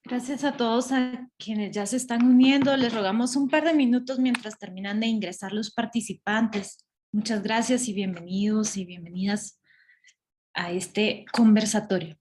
Gracias a todos a quienes ya se están uniendo. Les rogamos un par de minutos mientras terminan de ingresar los participantes. Muchas gracias y bienvenidos y bienvenidas a este conversatorio.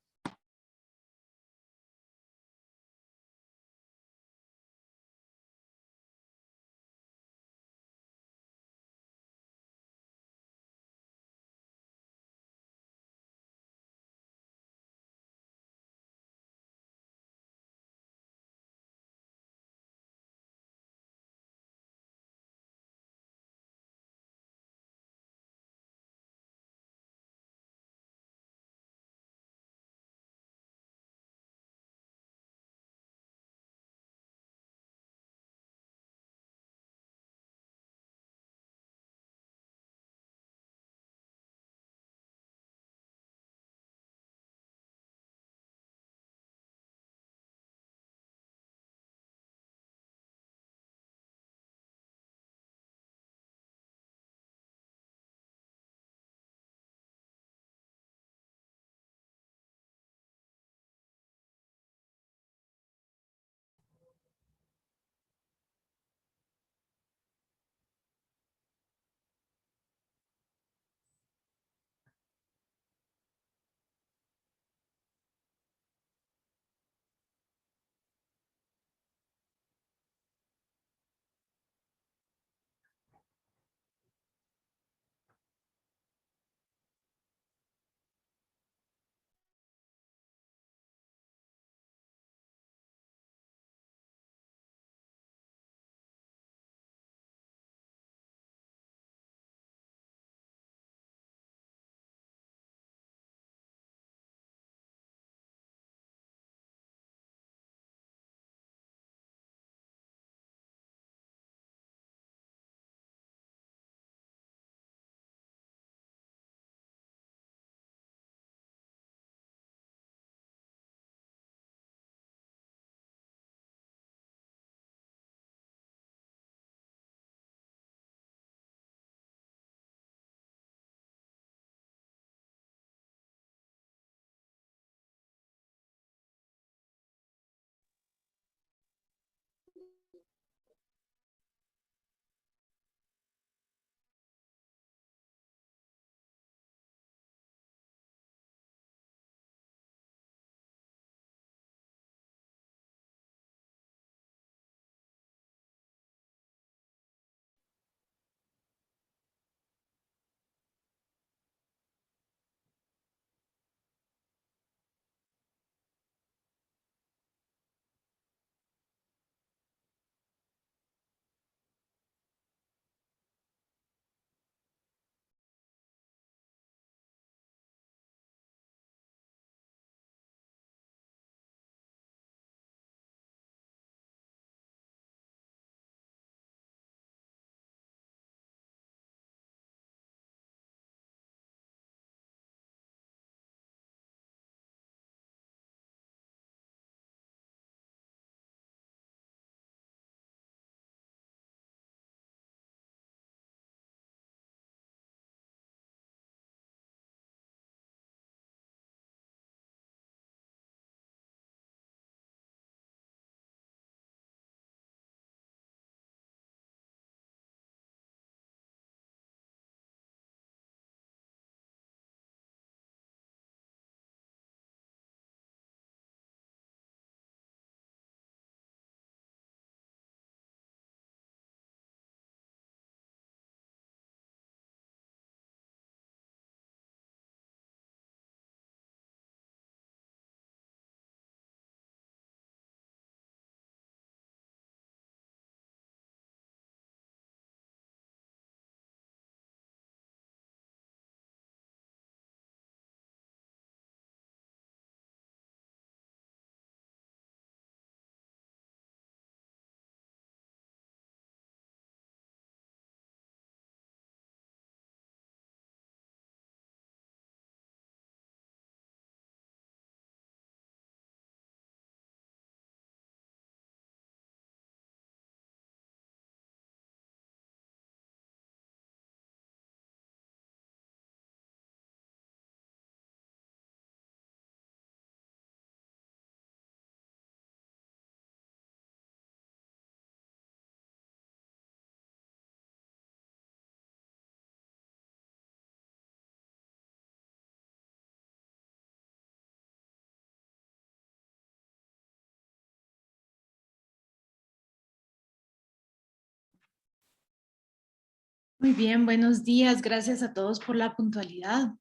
Muy bien, buenos días. Gracias a todos por la puntualidad.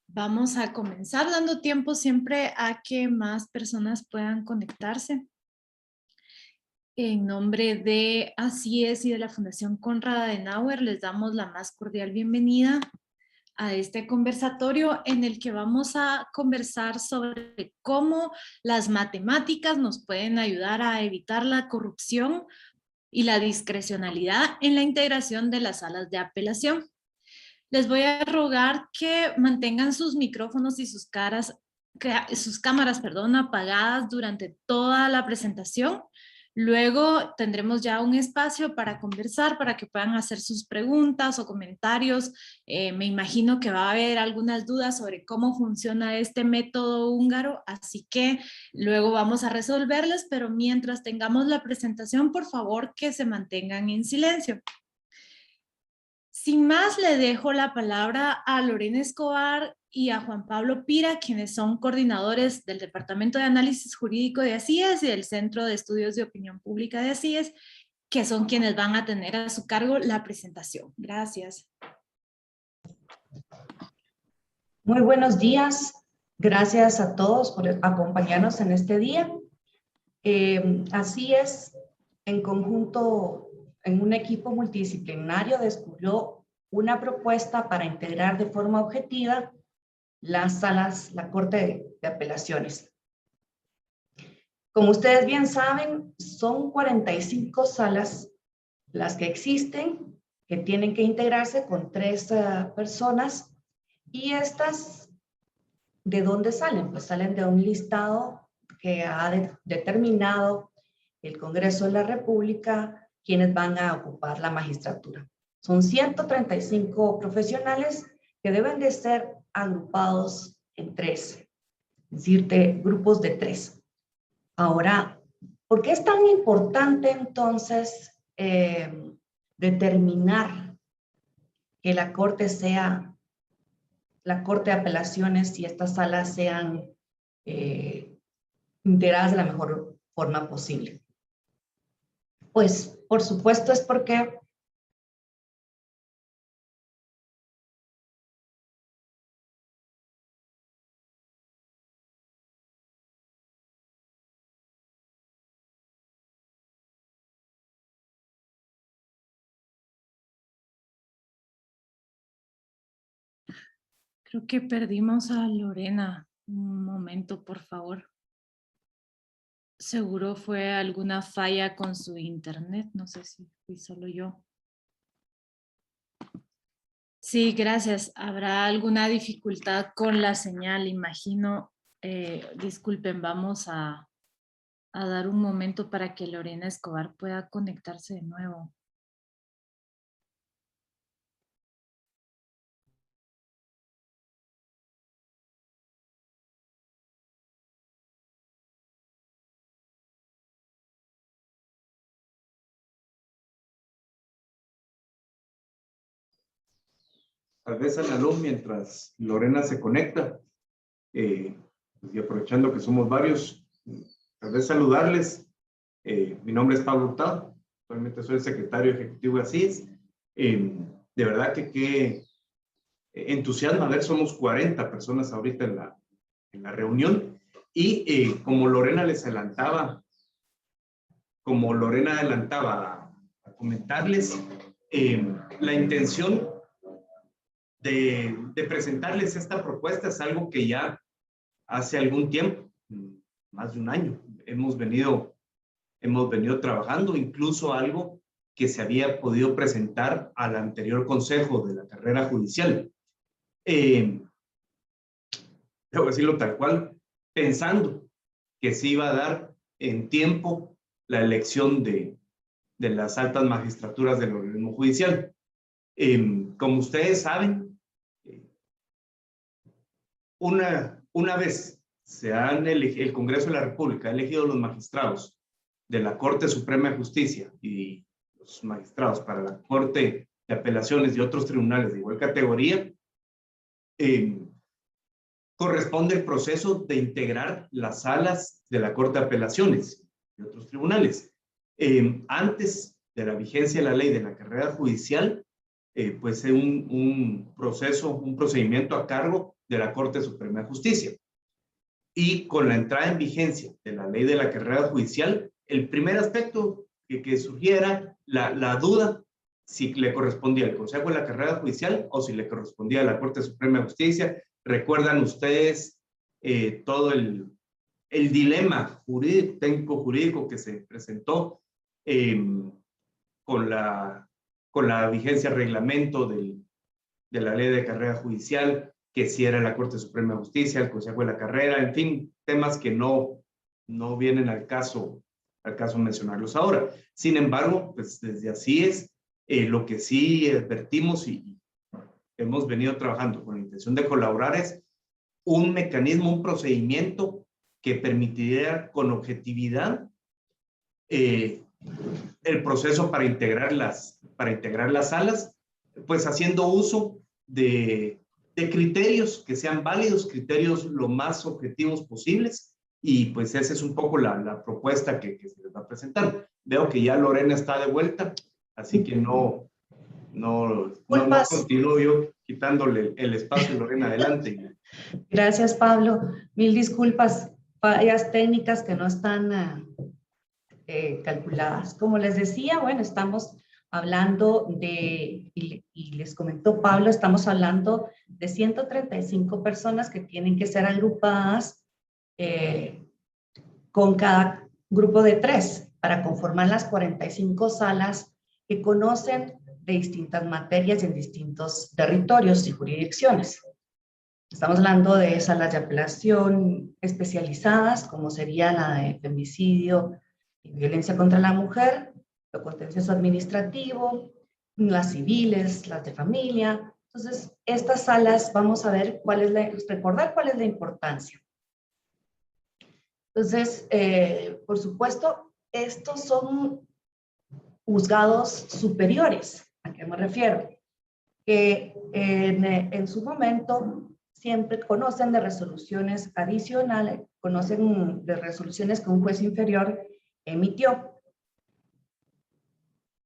Vamos a comenzar dando tiempo siempre a que más personas puedan conectarse. En nombre de Así es y de la Fundación Konrad Adenauer, les damos la más cordial bienvenida a este conversatorio en el que vamos a conversar sobre cómo las matemáticas nos pueden ayudar a evitar la corrupción y la discrecionalidad en la integración de las salas de apelación. Les voy a rogar que mantengan sus micrófonos y sus cámaras, apagadas durante toda la presentación. Luego tendremos ya un espacio para conversar, para que puedan hacer sus preguntas o comentarios. Me imagino que va a haber algunas dudas sobre cómo funciona este método húngaro, así que luego vamos a resolverlas, pero mientras tengamos la presentación, por favor, que se mantengan en silencio. Sin más, le dejo la palabra a Lorena Escobar y a Juan Pablo Pira, quienes son coordinadores del Departamento de Análisis Jurídico de ACIES y del Centro de Estudios de Opinión Pública de ACIES, que son quienes van a tener a su cargo la presentación. Gracias. Muy buenos días. Gracias a todos por acompañarnos en este día. ACIES, en conjunto, en un equipo multidisciplinario, descubrió una propuesta para integrar de forma objetiva las salas, la Corte de Apelaciones. Como ustedes bien saben, son 45 salas las que existen, que tienen que integrarse con 3 personas, y estas, ¿de dónde salen? Pues salen de un listado que ha determinado el Congreso de la República quienes van a ocupar la magistratura. Son 135 profesionales que deben de ser agrupados en 3, es decir, grupos de 3. Ahora, ¿por qué es tan importante entonces determinar que la Corte sea la Corte de Apelaciones y estas salas sean integradas de la mejor forma posible? Pues, por supuesto, es porque Creo que perdimos a Lorena. Un momento, por favor. Seguro fue alguna falla con su internet. No sé si fui solo yo. Sí, gracias. ¿Habrá alguna dificultad con la señal? Imagino. Disculpen, vamos a dar un momento para que Lorena Escobar pueda conectarse de nuevo. Tal vez a la luz mientras Lorena se conecta, pues, y aprovechando que somos varios, tal vez saludarles. Mi nombre es Pablo Hurtado, actualmente soy el secretario ejecutivo de ACIES. De verdad que qué entusiasma ver, somos 40 personas ahorita en la reunión, y como Lorena adelantaba a comentarles, la intención de presentarles esta propuesta es algo que ya hace algún tiempo, más de un año, hemos venido trabajando, incluso algo que se había podido presentar al anterior consejo de la carrera judicial. Debo decirlo tal cual, pensando que se iba a dar en tiempo la elección de las altas magistraturas del organismo judicial. Como ustedes saben, una vez el Congreso de la República ha elegido los magistrados de la Corte Suprema de Justicia y los magistrados para la Corte de Apelaciones y otros tribunales de igual categoría, corresponde el proceso de integrar las salas de la Corte de Apelaciones y otros tribunales. Antes de la vigencia de la ley de la carrera judicial, pues un procedimiento a cargo de la Corte Suprema de Justicia. Y con la entrada en vigencia de la ley de la carrera judicial, el primer aspecto que surgiera la duda si le correspondía al Consejo de la Carrera Judicial o si le correspondía a la Corte Suprema de Justicia. ¿Recuerdan ustedes todo el dilema técnico-jurídico que se presentó con la vigencia reglamento de la ley de carrera judicial, que si era la Corte Suprema de Justicia, el Consejo de la Carrera, en fin, temas que no vienen al caso mencionarlos ahora? Sin embargo, pues desde así es, lo que sí advertimos y hemos venido trabajando con la intención de colaborar es un mecanismo, un procedimiento que permitiera con objetividad el proceso para integrar las salas, pues haciendo uso de criterios que sean válidos, criterios lo más objetivos posibles, y pues esa es un poco la propuesta que se les va a presentar. Veo que ya Lorena está de vuelta, así que no continúo yo quitándole el espacio a Lorena. Adelante. Gracias, Pablo. Mil disculpas, fallas técnicas que no están calculadas. Como les decía, bueno, estamos hablando y les comentó Pablo, estamos hablando de 135 personas que tienen que ser agrupadas con cada grupo de 3 para conformar las 45 salas que conocen de distintas materias y en distintos territorios y jurisdicciones. Estamos hablando de salas de apelación especializadas, como sería la de femicidio y violencia contra la mujer, lo contencioso administrativo, las civiles, las de familia. Entonces, estas salas vamos a ver recordar cuál es la importancia. Entonces, por supuesto, estos son juzgados superiores. ¿A qué me refiero? Que en su momento siempre conocen de resoluciones adicionales, conocen de resoluciones que un juez inferior emitió.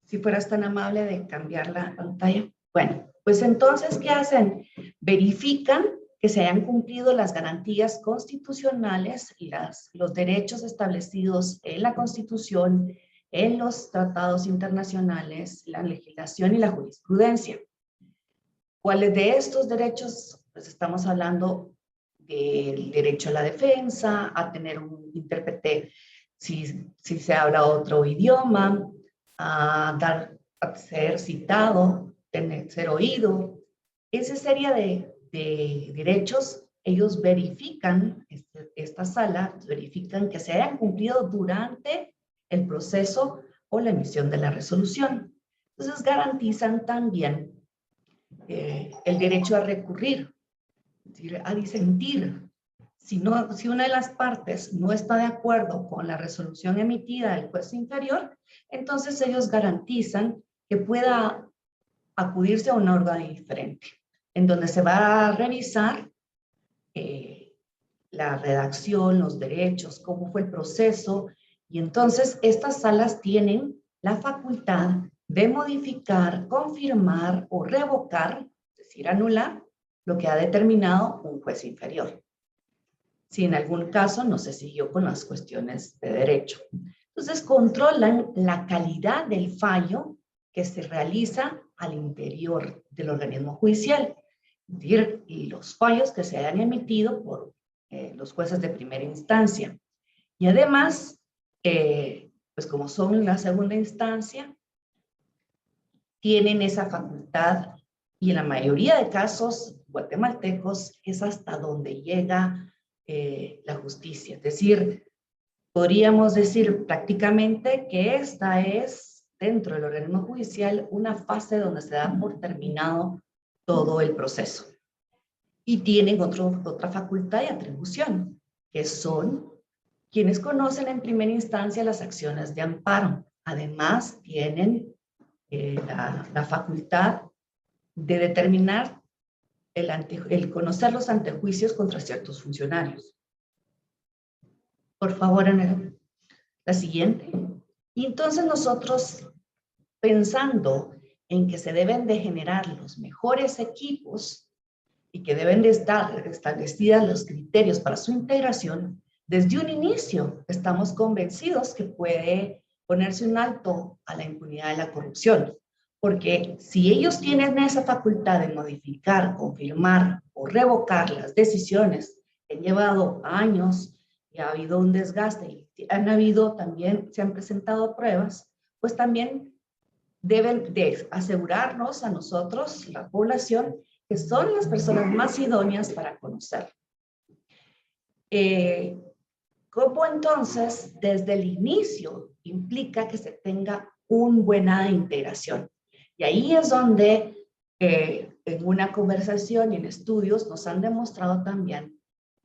Si fueras tan amable de cambiar la pantalla. Bueno, pues entonces, ¿qué hacen? Verifican que se hayan cumplido las garantías constitucionales y los derechos establecidos en la Constitución, en los tratados internacionales, la legislación y la jurisprudencia. ¿Cuáles de estos derechos? Pues estamos hablando del derecho a la defensa, a tener un intérprete si se habla otro idioma, a ser citado, ser oído. Esa serie de derechos, ellos verifican, esta sala verifican que se hayan cumplido durante el proceso o la emisión de la resolución. Entonces garantizan también el derecho a recurrir, es decir, a disentir. Si una de las partes no está de acuerdo con la resolución emitida del juez inferior, entonces ellos garantizan que pueda acudirse a un órgano diferente, en donde se va a revisar la redacción, los derechos, cómo fue el proceso, y entonces estas salas tienen la facultad de modificar, confirmar o revocar, es decir, anular, lo que ha determinado un juez inferior, si en algún caso no se siguió con las cuestiones de derecho. Entonces, controlan la calidad del fallo que se realiza al interior del organismo judicial, es decir, los fallos que se hayan emitido por los jueces de primera instancia. Y además, pues como son la segunda instancia, tienen esa facultad, y en la mayoría de casos guatemaltecos es hasta donde llega la justicia. Es decir, podríamos decir prácticamente que esta es, dentro del organismo judicial, una fase donde se da por terminado todo el proceso. Y tienen otra facultad y atribución, que son quienes conocen en primera instancia las acciones de amparo. Además, tienen la facultad de determinar el conocer los antejuicios contra ciertos funcionarios. Por favor, la siguiente. Y entonces nosotros, pensando en que se deben de generar los mejores equipos y que deben de estar establecidos los criterios para su integración, desde un inicio estamos convencidos que puede ponerse un alto a la impunidad de la corrupción. Porque si ellos tienen esa facultad de modificar, confirmar o revocar las decisiones que han llevado años y ha habido un desgaste y se han presentado pruebas, pues también deben de asegurarnos a nosotros, la población, que son las personas más idóneas para conocer. ¿Cómo entonces, desde el inicio, implica que se tenga una buena integración? Y ahí es donde en una conversación y en estudios nos han demostrado también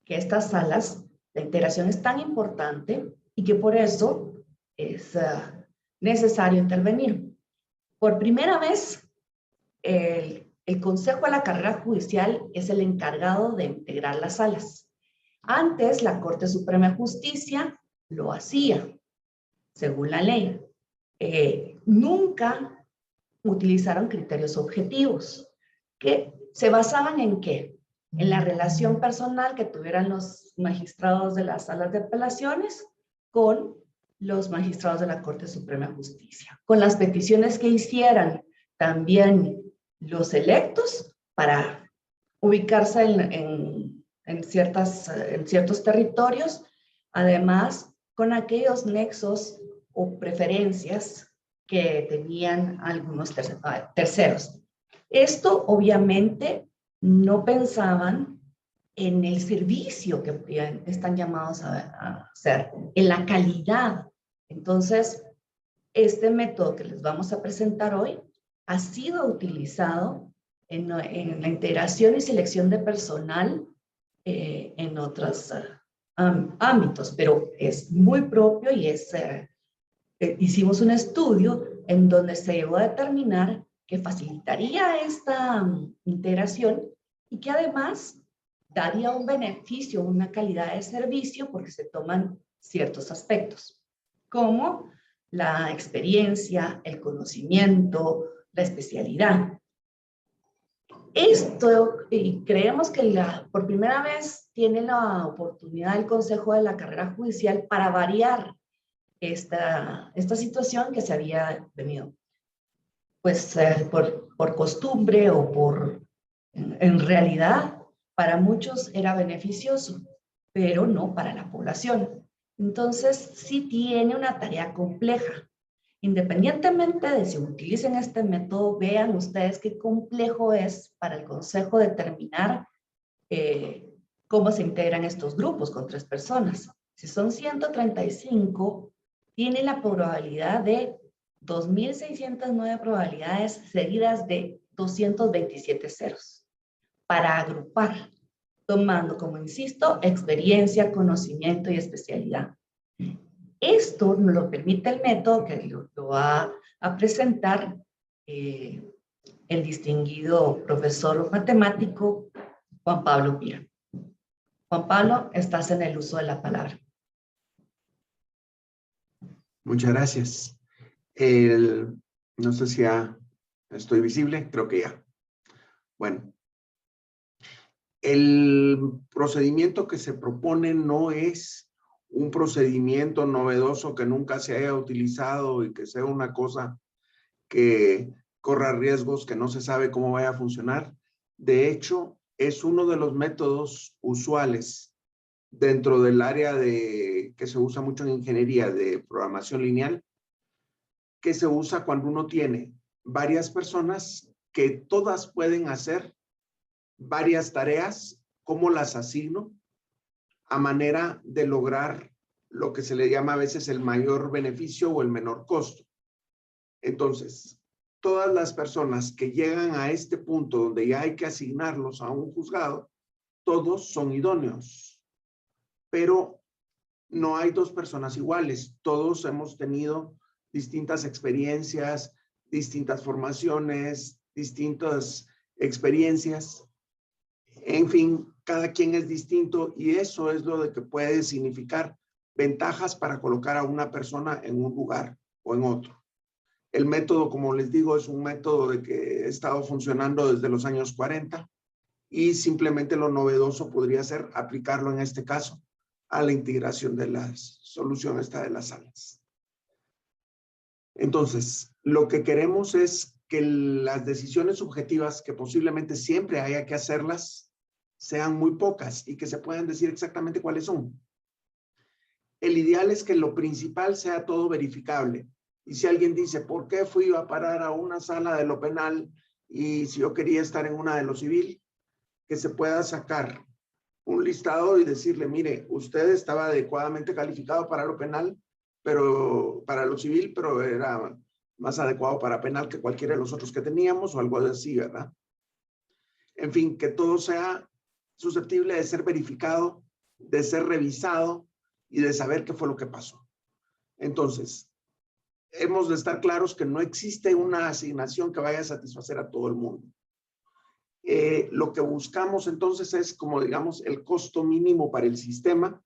que estas salas, la integración es tan importante y que por eso es necesario intervenir. Por primera vez, el Consejo de la Carrera Judicial es el encargado de integrar las salas. Antes, la Corte Suprema de Justicia lo hacía, según la ley. Nunca utilizaron criterios objetivos, que se basaban en ¿qué? En la relación personal que tuvieran los magistrados de las salas de apelaciones con los magistrados de la Corte Suprema de Justicia, con las peticiones que hicieran también los electos para ubicarse en ciertos territorios, además con aquellos nexos o preferencias que tenían algunos terceros. Esto obviamente no pensaban en el servicio que están llamados a hacer, en la calidad. Entonces, este método que les vamos a presentar hoy ha sido utilizado en la integración y selección de personal en otros ámbitos, pero es muy propio y hicimos un estudio en donde se llegó a determinar que facilitaría esta integración y que además daría un beneficio, una calidad de servicio, porque se toman ciertos aspectos, como la experiencia, el conocimiento, la especialidad. Esto, y creemos que por primera vez tiene la oportunidad el Consejo de la Carrera Judicial para variar esta situación que se había venido, pues por costumbre o en realidad, para muchos era beneficioso, pero no para la población. Entonces, sí tiene una tarea compleja. Independientemente de si utilicen este método, vean ustedes qué complejo es para el Consejo determinar cómo se integran estos grupos con 3 personas. Si son 135, tiene la probabilidad de 2.609 probabilidades seguidas de 227 ceros para agrupar, tomando, como insisto, experiencia, conocimiento y especialidad. Esto nos lo permite el método que lo va a presentar el distinguido profesor matemático Juan Pablo Pira. Juan Pablo, estás en el uso de la palabra. Muchas gracias. No sé si ya estoy visible, creo que ya. Bueno, el procedimiento que se propone no es un procedimiento novedoso que nunca se haya utilizado y que sea una cosa que corra riesgos, que no se sabe cómo vaya a funcionar. De hecho, es uno de los métodos usuales dentro del área que se usa mucho en ingeniería de programación lineal, que se usa cuando uno tiene varias personas que todas pueden hacer varias tareas. ¿Cómo las asigno? A manera de lograr lo que se le llama a veces el mayor beneficio o el menor costo. Entonces, todas las personas que llegan a este punto donde ya hay que asignarlos a un juzgado, todos son idóneos. Pero no hay 2 personas iguales. Todos hemos tenido distintas experiencias, distintas formaciones, distintas experiencias. En fin, cada quien es distinto y eso es lo de que puede significar ventajas para colocar a una persona en un lugar o en otro. El método, como les digo, es un método de que ha estado funcionando desde los años 40 y simplemente lo novedoso podría ser aplicarlo en este caso a la integración de la solución esta de las salas. Entonces, lo que queremos es que las decisiones subjetivas, que posiblemente siempre haya que hacerlas, sean muy pocas y que se puedan decir exactamente cuáles son. El ideal es que lo principal sea todo verificable. Y si alguien dice, ¿por qué fui a parar a una sala de lo penal y si yo quería estar en una de lo civil? Que se pueda sacar un listado y decirle, mire, usted estaba adecuadamente calificado para lo penal, pero para lo civil, pero era más adecuado para penal que cualquiera de los otros que teníamos o algo así, ¿verdad? En fin, que todo sea susceptible de ser verificado, de ser revisado y de saber qué fue lo que pasó. Entonces, hemos de estar claros que no existe una asignación que vaya a satisfacer a todo el mundo. Lo que buscamos entonces es, como digamos, el costo mínimo para el sistema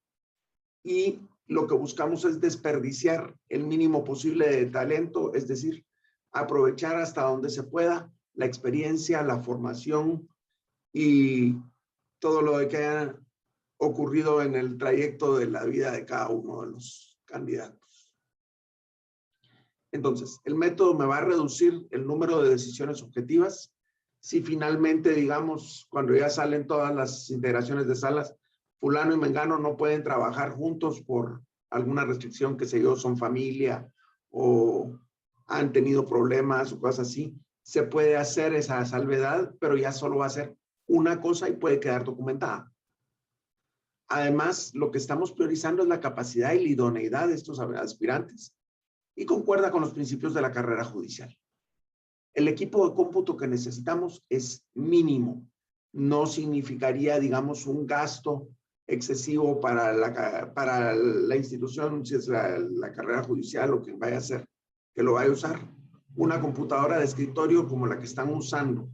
y lo que buscamos es desperdiciar el mínimo posible de talento, es decir, aprovechar hasta donde se pueda la experiencia, la formación y todo lo que haya ocurrido en el trayecto de la vida de cada uno de los candidatos. Entonces, el método me va a reducir el número de decisiones objetivas. Si finalmente, digamos, cuando ya salen todas las integraciones de salas, fulano y mengano no pueden trabajar juntos por alguna restricción, que sé yo, son familia o han tenido problemas o cosas así, se puede hacer esa salvedad, pero ya solo va a ser una cosa y puede quedar documentada. Además, lo que estamos priorizando es la capacidad y la idoneidad de estos aspirantes y concuerda con los principios de la carrera judicial. El equipo de cómputo que necesitamos es mínimo. No significaría, digamos, un gasto excesivo para la institución, si es la carrera judicial o quien vaya a hacer, que lo vaya a usar. Una computadora de escritorio como la que están usando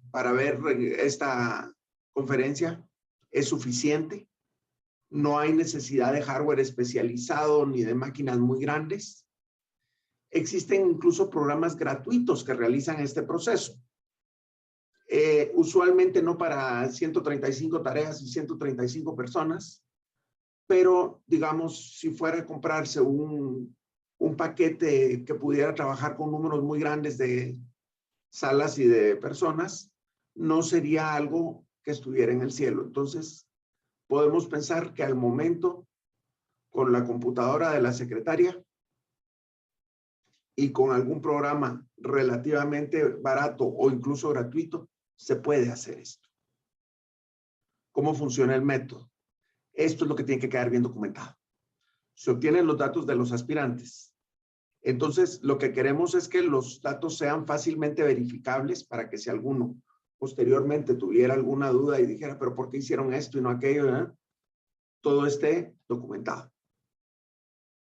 para ver esta conferencia es suficiente. No hay necesidad de hardware especializado ni de máquinas muy grandes. Existen incluso programas gratuitos que realizan este proceso. Usualmente no para 135 tareas y 135 personas, pero digamos, si fuera a comprarse un paquete que pudiera trabajar con números muy grandes de salas y de personas, no sería algo que estuviera en el cielo. Entonces, podemos pensar que al momento, con la computadora de la secretaria, y con algún programa relativamente barato o incluso gratuito, se puede hacer esto. ¿Cómo funciona el método? Esto es lo que tiene que quedar bien documentado. Se obtienen los datos de los aspirantes. Entonces, lo que queremos es que los datos sean fácilmente verificables para que si alguno posteriormente tuviera alguna duda y dijera, pero ¿por qué hicieron esto y no aquello? Todo esté documentado.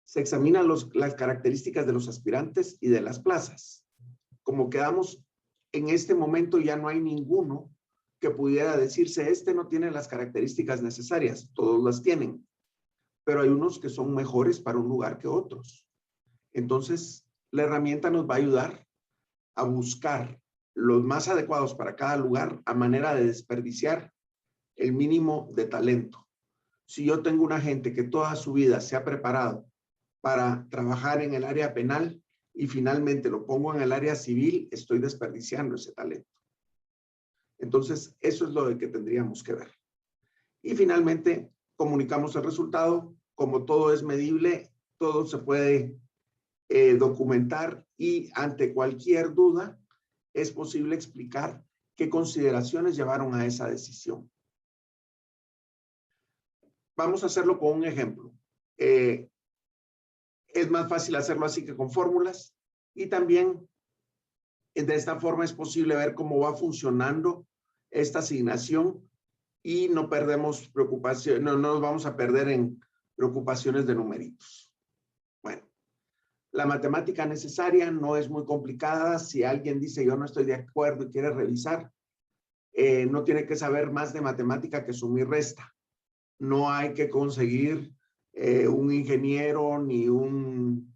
Se examinan las características de los aspirantes y de las plazas. Como quedamos en este momento, ya no hay ninguno que pudiera decirse, este no tiene las características necesarias, todos las tienen, pero hay unos que son mejores para un lugar que otros. Entonces, la herramienta nos va a ayudar a buscar los más adecuados para cada lugar a manera de desperdiciar el mínimo de talento. Si yo tengo una gente que toda su vida se ha preparado para trabajar en el área penal y finalmente lo pongo en el área civil, estoy desperdiciando ese talento. Entonces, eso es lo de que tendríamos que ver. Y finalmente, comunicamos el resultado. Como todo es medible, todo se puede documentar y ante cualquier duda es posible explicar qué consideraciones llevaron a esa decisión. Vamos a hacerlo con un ejemplo. Es más fácil hacerlo así que con fórmulas y también de esta forma es posible ver cómo va funcionando esta asignación y no perdemos preocupación, no nos vamos a perder en preocupaciones de numeritos. Bueno, la matemática necesaria no es muy complicada. Si alguien dice yo no estoy de acuerdo y quiere revisar, no tiene que saber más de matemática que suma y resta. No hay que conseguir un ingeniero ni un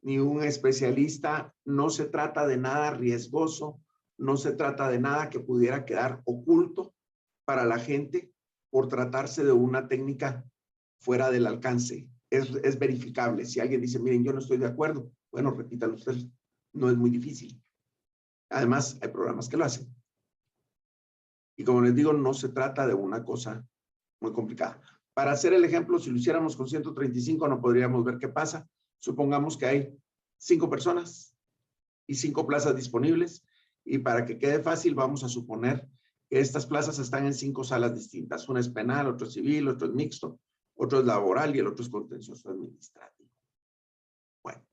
ni un especialista. No se trata de nada riesgoso, no se trata de nada que pudiera quedar oculto para la gente por tratarse de una técnica fuera del alcance. Es verificable. Si alguien dice, miren, yo no estoy de acuerdo, bueno, repítalo usted. No es muy difícil. Además, hay programas que lo hacen. Y como les digo, no se trata de una cosa muy complicada. Para hacer el ejemplo, si lo hiciéramos con 135, no podríamos ver qué pasa. Supongamos que hay 5 personas y 5 plazas disponibles. Y para que quede fácil, vamos a suponer que estas plazas están en 5 salas distintas. Una es penal, otro es civil, otro es mixto, otro es laboral y el otro es contencioso administrativo. Bueno,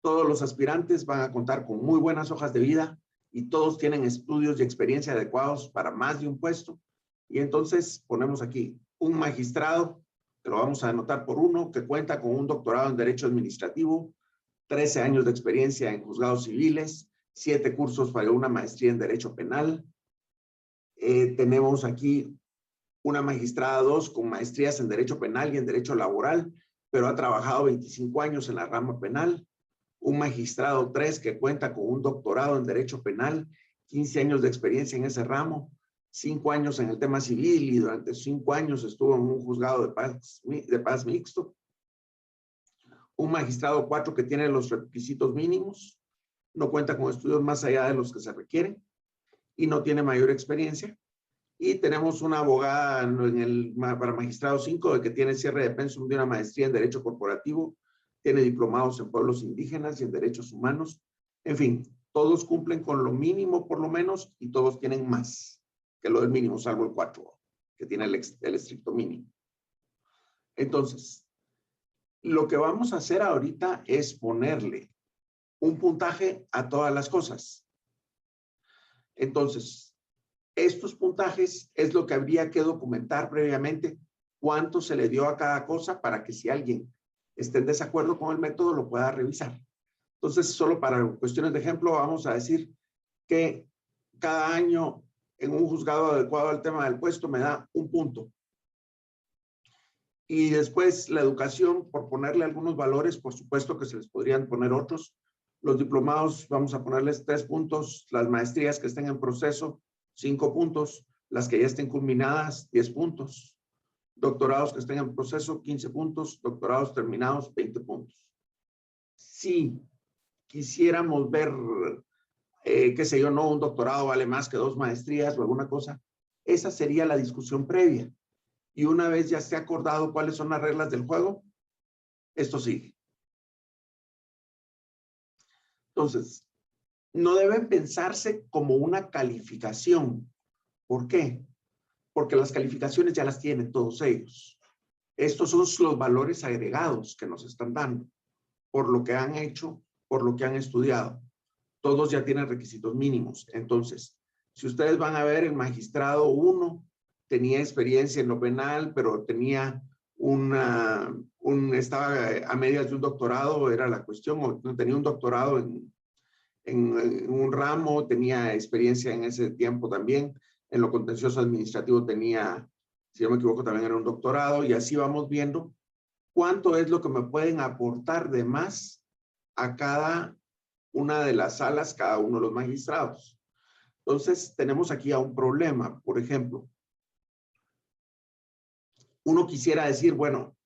todos los aspirantes van a contar con muy buenas hojas de vida y todos tienen estudios y experiencia adecuados para más de un puesto. Y entonces ponemos aquí un magistrado, que lo vamos a anotar por 1, que cuenta con un doctorado en Derecho Administrativo, 13 años de experiencia en juzgados civiles, 7 cursos para una maestría en Derecho Penal. Tenemos aquí una magistrada 2 con maestrías en Derecho Penal y en Derecho Laboral, pero ha trabajado 25 años en la rama penal. Un magistrado 3 que cuenta con un doctorado en Derecho Penal, 15 años de experiencia en ese ramo, 5 años en el tema civil y durante 5 años estuvo en un juzgado de paz mixto. Un magistrado 4 que tiene los requisitos mínimos, no cuenta con estudios más allá de los que se requieren y no tiene mayor experiencia. Y tenemos una abogada para magistrado 5 de que tiene cierre de pensum de una maestría en Derecho Corporativo, tiene diplomados en pueblos indígenas y en derechos humanos. En fin, todos cumplen con lo mínimo por lo menos y todos tienen más que lo del mínimo, salvo el 4, que tiene el estricto mínimo. Entonces, lo que vamos a hacer ahorita es ponerle un puntaje a todas las cosas. Entonces, estos puntajes es lo que habría que documentar previamente, cuánto se le dio a cada cosa para que si alguien esté en desacuerdo con el método lo pueda revisar. Entonces, solo para cuestiones de ejemplo, vamos a decir que cada año en un juzgado adecuado al tema del puesto me da 1 punto. Y después la educación, por ponerle algunos valores, por supuesto que se les podrían poner otros. Los diplomados, vamos a ponerles 3 puntos. Las maestrías que estén en proceso, 5 puntos. Las que ya estén culminadas, 10 puntos. Doctorados que estén en proceso, 15 puntos. Doctorados terminados, 20 puntos. Si quisiéramos ver, qué sé yo, no, un doctorado vale más que 2 maestrías o alguna cosa, esa sería la discusión previa. Y una vez ya esté acordado cuáles son las reglas del juego, esto sigue. Entonces, no deben pensarse como una calificación. ¿Por qué? Porque las calificaciones ya las tienen todos ellos. Estos son los valores agregados que nos están dando por lo que han hecho, por lo que han estudiado. Todos ya tienen requisitos mínimos. Entonces, si ustedes van a ver, el magistrado 1 tenía experiencia en lo penal, pero tenía estaba a medias de un doctorado, era la cuestión, o tenía un doctorado en un ramo, tenía experiencia en ese tiempo también, en lo contencioso administrativo tenía, si no me equivoco, también era un doctorado, y así vamos viendo cuánto es lo que me pueden aportar de más a cada una de las salas, cada uno de los magistrados. Entonces, tenemos aquí a un problema. Por ejemplo, uno quisiera decir, bueno,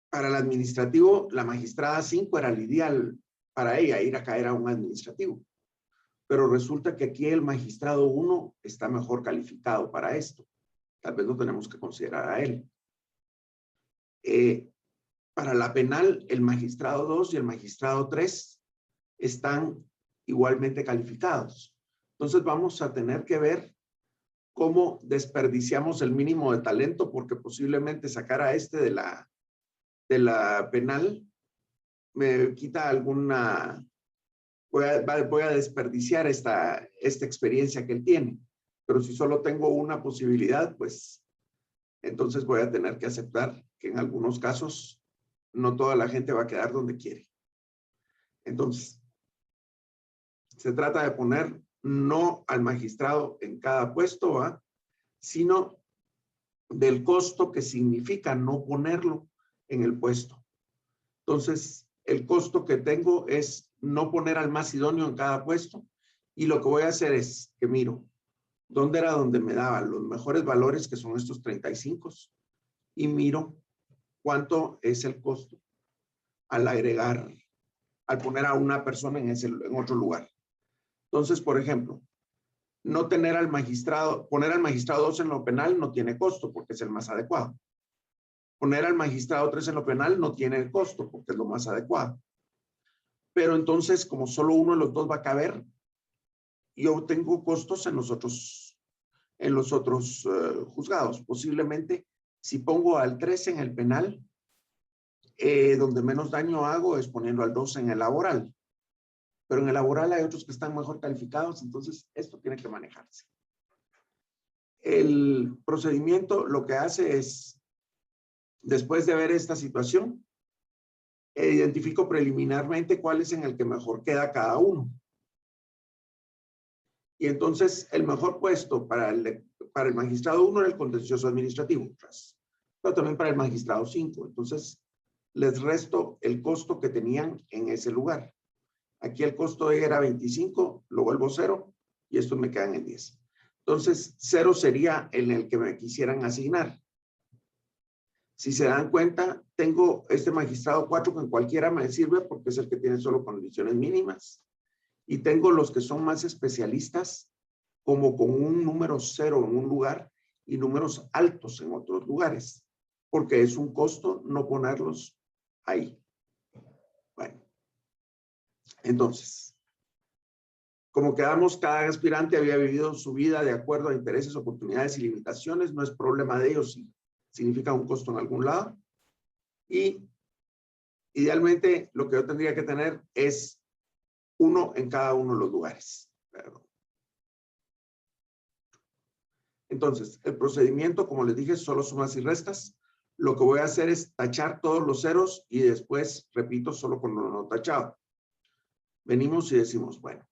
para el administrativo, la magistrada 5 era el ideal para ella, ir a caer a un administrativo. Pero resulta que aquí el magistrado 1 está mejor calificado para esto. Tal vez lo tenemos que considerar a él. Para la penal, el magistrado 2 y el magistrado 3 están igualmente calificados. Entonces vamos a tener que ver cómo desperdiciamos el mínimo de talento, porque posiblemente sacar a este de la penal me quita alguna, voy a desperdiciar esta experiencia que él tiene. Pero si solo tengo una posibilidad, pues entonces voy a tener que aceptar que en algunos casos no toda la gente va a quedar donde quiere. Entonces, se trata de poner no al magistrado en cada puesto, ¿va? Sino del costo que significa no ponerlo en el puesto. Entonces, el costo que tengo es no poner al más idóneo en cada puesto. Y lo que voy a hacer es que miro dónde era donde me daban los mejores valores, que son estos 35, y miro cuánto es el costo al agregar, al poner a una persona en otro lugar. Entonces, por ejemplo, no tener al magistrado, poner al magistrado 2 en lo penal no tiene costo porque es el más adecuado. Poner al magistrado 3 en lo penal no tiene costo porque es lo más adecuado. Pero entonces, como solo uno de los dos va a caber, yo tengo costos en los otros juzgados. Posiblemente, si pongo al 3 en el penal, donde menos daño hago es poniendo al 2 en el laboral. Pero en el laboral hay otros que están mejor calificados, entonces esto tiene que manejarse. El procedimiento lo que hace es, después de ver esta situación, identifico preliminarmente cuál es en el que mejor queda cada uno. Y entonces el mejor puesto para el magistrado 1 era el contencioso administrativo, pero también para el magistrado 5. Entonces les resto el costo que tenían en ese lugar. Aquí el costo era 25, lo vuelvo 0 y estos me quedan en 10. Entonces 0 sería en el que me quisieran asignar. Si se dan cuenta, tengo este magistrado 4 que en cualquiera me sirve porque es el que tiene solo condiciones mínimas. Y tengo los que son más especialistas, como con un número 0 en un lugar y números altos en otros lugares, porque es un costo no ponerlos ahí. Bueno, entonces, como quedamos, cada aspirante había vivido su vida de acuerdo a intereses, oportunidades y limitaciones. No es problema de ellos si significa un costo en algún lado. Y idealmente lo que yo tendría que tener es 1 en cada uno de los lugares. Perdón. Entonces, el procedimiento, como les dije, solo sumas y restas. Lo que voy a hacer es tachar todos los ceros y después, repito, solo con lo no tachado. Venimos y decimos, bueno,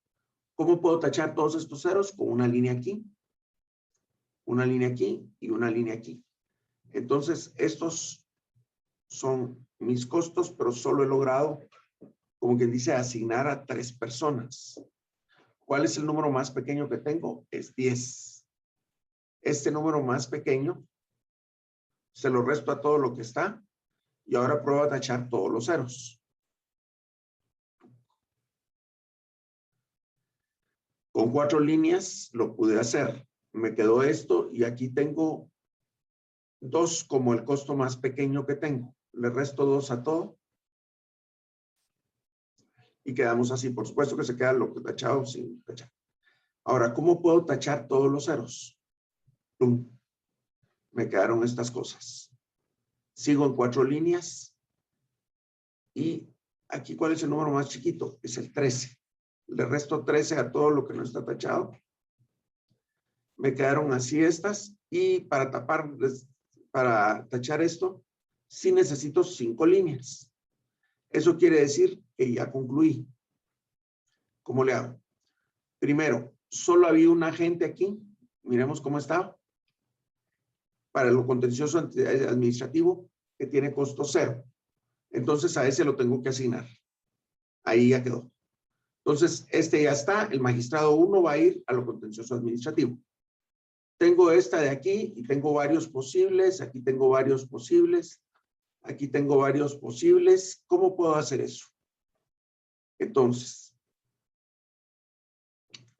¿cómo puedo tachar todos estos ceros? Con una línea aquí, una línea aquí y una línea aquí. Entonces, estos son mis costos, pero solo he logrado, como quien dice, asignar a 3 personas. ¿Cuál es el número más pequeño que tengo? Es 10. Este número más pequeño se lo resto a todo lo que está y ahora pruebo a tachar todos los ceros. Con 4 líneas lo pude hacer. Me quedó esto y aquí tengo 2 como el costo más pequeño que tengo. Le resto 2 a todo. Y quedamos así. Por supuesto que se queda lo que tachado sin tachar. Ahora, ¿cómo puedo tachar todos los ceros? ¡Pum! Me quedaron estas cosas. Sigo en 4 líneas. Y aquí, ¿cuál es el número más chiquito? Es el 13. Le resto 13 a todo lo que no está tachado. Me quedaron así estas. Y para tachar esto, sí necesito 5 líneas. Eso quiere decir que ya concluí. ¿Cómo le hago? Primero, solo había un agente aquí. Miremos cómo está. Para lo contencioso administrativo, que tiene costo 0. Entonces, a ese lo tengo que asignar. Ahí ya quedó. Entonces, este ya está. El magistrado 1 va a ir a lo contencioso administrativo. Tengo esta de aquí y tengo varios posibles. Aquí tengo varios posibles. Aquí tengo varios posibles. ¿Cómo puedo hacer eso? Entonces,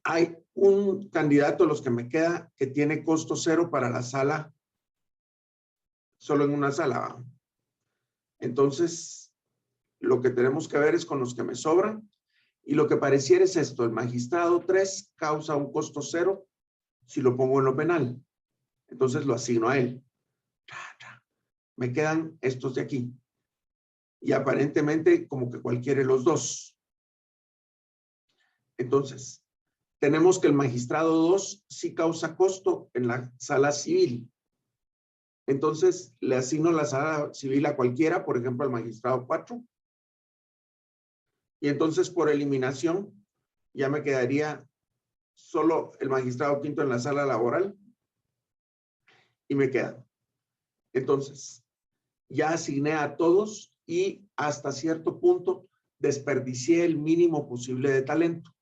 hay un candidato, los que me queda, que tiene costo 0 para la sala, solo en una sala. Entonces, lo que tenemos que ver es con los que me sobran. Y lo que pareciera es esto: el magistrado 3 causa un costo 0 si lo pongo en lo penal. Entonces lo asigno a él. Me quedan estos de aquí. Y aparentemente como que cualquiera de los dos. Entonces, tenemos que el magistrado 2 sí causa costo en la sala civil. Entonces, le asigno la sala civil a cualquiera, por ejemplo, al magistrado 4. Y entonces, por eliminación, ya me quedaría solo el magistrado 5 en la sala laboral. Y me queda. Entonces, ya asigné a todos y hasta cierto punto desperdicié el mínimo posible de talento.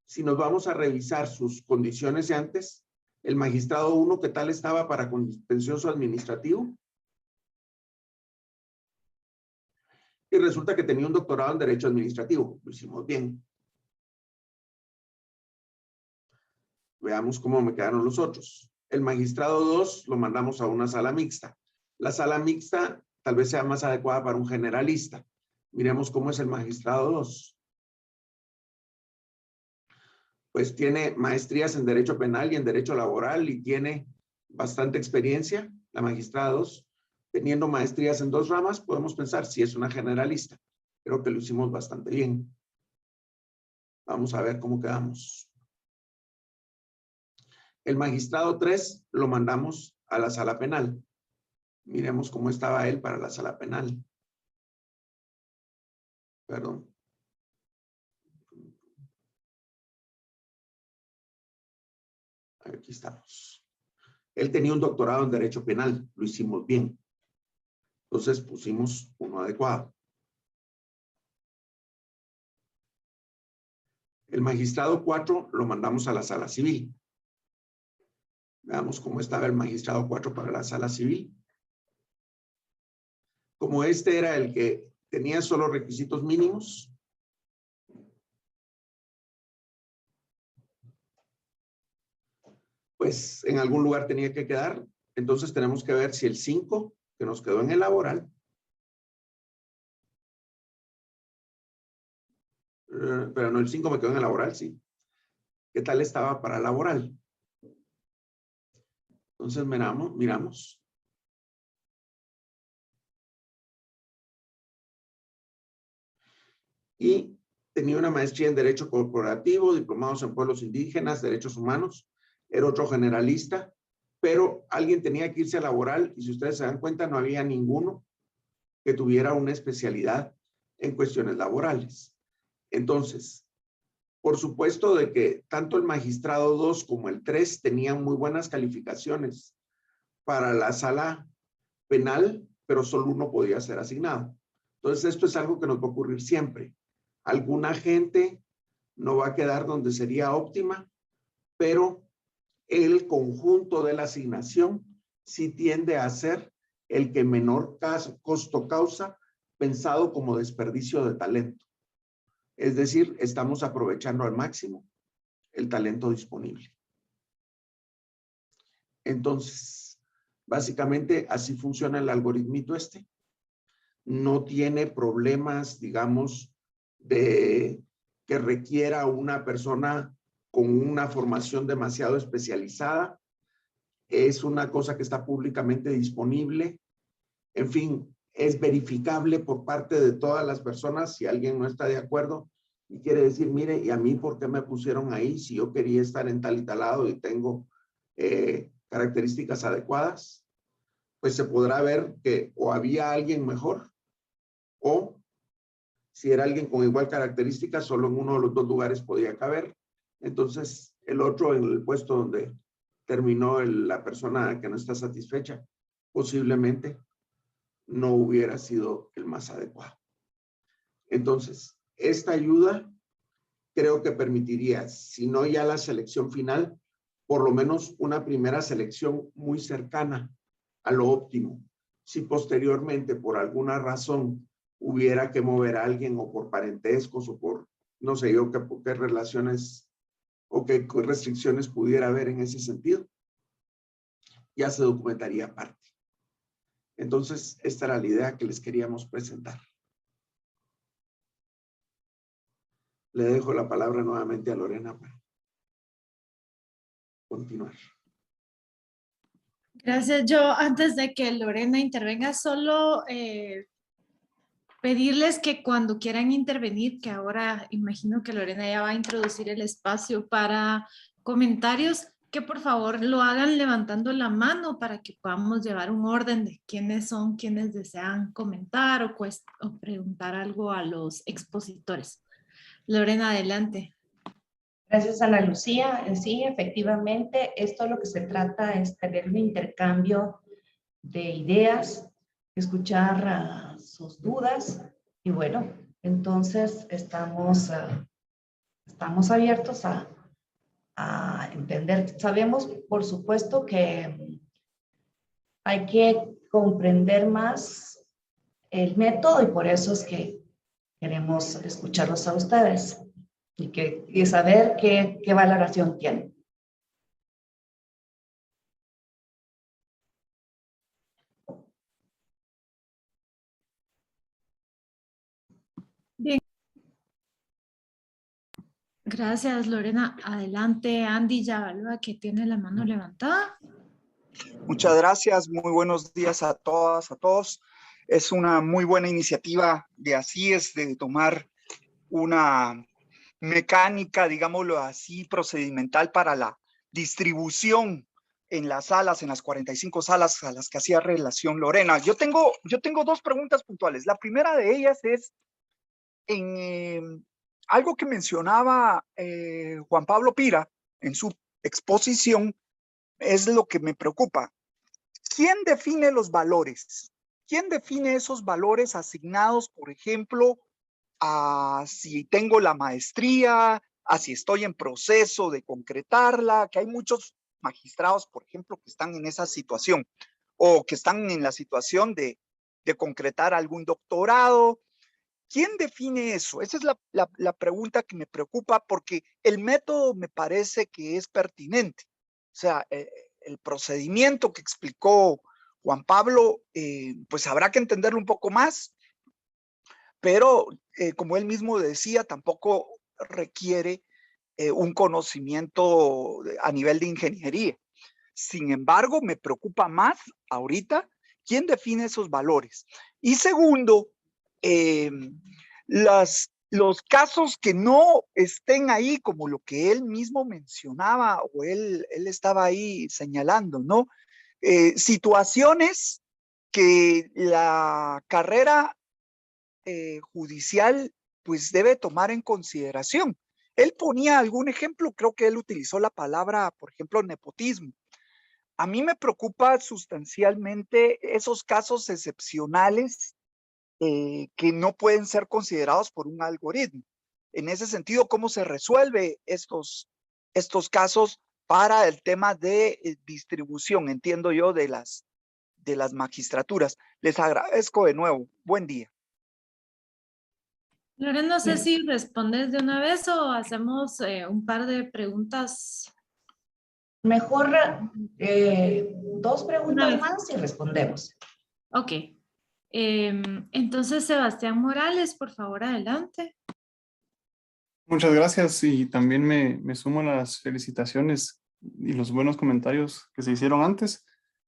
Si nos vamos a revisar sus condiciones de antes, el magistrado 1, ¿qué tal estaba para contencioso administrativo? Y resulta que tenía un doctorado en Derecho Administrativo. Lo hicimos bien. Veamos cómo me quedaron los otros. El magistrado 2 lo mandamos a una sala mixta. La sala mixta tal vez sea más adecuada para un generalista. Miremos cómo es el magistrado 2. Pues tiene maestrías en Derecho Penal y en Derecho Laboral y tiene bastante experiencia. La magistrada 2, teniendo maestrías en 2 ramas, podemos pensar si es una generalista. Creo que lo hicimos bastante bien. Vamos a ver cómo quedamos. El magistrado 3 lo mandamos a la sala penal. Miremos cómo estaba él para la sala penal. Perdón. Aquí estamos. Él tenía un doctorado en Derecho Penal. Lo hicimos bien. Entonces pusimos uno adecuado. El magistrado 4 lo mandamos a la sala civil. Veamos cómo estaba el magistrado 4 para la sala civil. Como este era el que tenía solo requisitos mínimos, pues en algún lugar tenía que quedar. Entonces tenemos que ver si el 5, que nos quedó en el laboral, pero no, el 5 me quedó en el laboral, sí. ¿Qué tal estaba para laboral? Entonces miramos. Y tenía una maestría en Derecho Corporativo, diplomados en Pueblos Indígenas, Derechos Humanos. Era otro generalista, pero alguien tenía que irse a laboral y si ustedes se dan cuenta no había ninguno que tuviera una especialidad en cuestiones laborales. Entonces, por supuesto de que tanto el magistrado 2 como el 3 tenían muy buenas calificaciones para la sala penal, pero solo uno podía ser asignado. Entonces, esto es algo que nos va a ocurrir siempre. Alguna gente no va a quedar donde sería óptima, pero el conjunto de la asignación sí tiende a ser el que menor costo causa, pensado como desperdicio de talento. Es decir, estamos aprovechando al máximo el talento disponible. Entonces, básicamente así funciona el algoritmito este. No tiene problemas, digamos, de que requiera una persona con una formación demasiado especializada. Es una cosa que está públicamente disponible. En fin, es verificable por parte de todas las personas. Si alguien no está de acuerdo y quiere decir, mire, ¿y a mí por qué me pusieron ahí si yo quería estar en tal y tal lado y tengo características adecuadas? Pues se podrá ver que o había alguien mejor o si era alguien con igual característica, solo en uno de los 2 lugares podía caber. Entonces, el otro en el puesto donde terminó la persona que no está satisfecha, posiblemente no hubiera sido el más adecuado. Entonces, esta ayuda creo que permitiría, si no ya la selección final, por lo menos una primera selección muy cercana a lo óptimo. Si posteriormente, por alguna razón, hubiera que mover a alguien o por parentescos o por, no sé yo, qué relaciones o qué restricciones pudiera haber en ese sentido, ya se documentaría aparte. Entonces, esta era la idea que les queríamos presentar. Le dejo la palabra nuevamente a Lorena para continuar. Gracias. Yo, antes de que Lorena intervenga, solo pedirles que cuando quieran intervenir, que ahora imagino que Lorena ya va a introducir el espacio para comentarios, que por favor lo hagan levantando la mano para que podamos llevar un orden de quiénes son quienes desean comentar o preguntar algo a los expositores. Lorena, adelante. Gracias, Ana Lucía. Sí, efectivamente, esto lo que se trata es tener un intercambio de ideas escuchar sus dudas y bueno, entonces estamos abiertos a entender. Sabemos, por supuesto, que hay que comprender más el método y por eso es que queremos escucharlos a ustedes y saber qué valoración tienen. Bien. Gracias, Lorena. Adelante, Andy Yabalúa, que tiene la mano levantada. Muchas gracias, muy buenos días a todas, a todos. Es una muy buena iniciativa de ACIES de tomar una mecánica, digámoslo así, procedimental para la distribución en las salas, en las 45 salas a las que hacía relación Lorena. Yo tengo dos preguntas puntuales. La primera de ellas es en algo que mencionaba Juan Pablo Pira en su exposición, es lo que me preocupa. ¿Quién define los valores? ¿Quién define esos valores asignados, por ejemplo, a si tengo la maestría, a si estoy en proceso de concretarla? Que hay muchos magistrados, por ejemplo, que están en esa situación o que están en la situación de concretar algún doctorado. ¿Quién define eso? Esa es la pregunta que me preocupa, porque el método me parece que es pertinente. O sea, el procedimiento que explicó Juan Pablo, pues habrá que entenderlo un poco más, pero como él mismo decía, tampoco requiere un conocimiento a nivel de ingeniería. Sin embargo, me preocupa más ahorita quién define esos valores. Y segundo, los casos que no estén ahí, como lo que él mismo mencionaba o él estaba ahí señalando, ¿no? Situaciones que la carrera judicial pues debe tomar en consideración. Él ponía algún ejemplo, creo que él utilizó la palabra, por ejemplo, nepotismo. A mí me preocupa sustancialmente esos casos excepcionales que no pueden ser considerados por un algoritmo. En ese sentido, ¿cómo se resuelve estos casos para el tema de distribución, entiendo yo, de las magistraturas? Les agradezco de nuevo. Buen día. Lorena, no sé si respondes de una vez o hacemos un par de preguntas. Mejor 2 preguntas Una vez. más y respondemos. Ok. Entonces, Sebastián Morales, por favor, adelante. Muchas gracias y también me sumo a las felicitaciones y los buenos comentarios que se hicieron antes.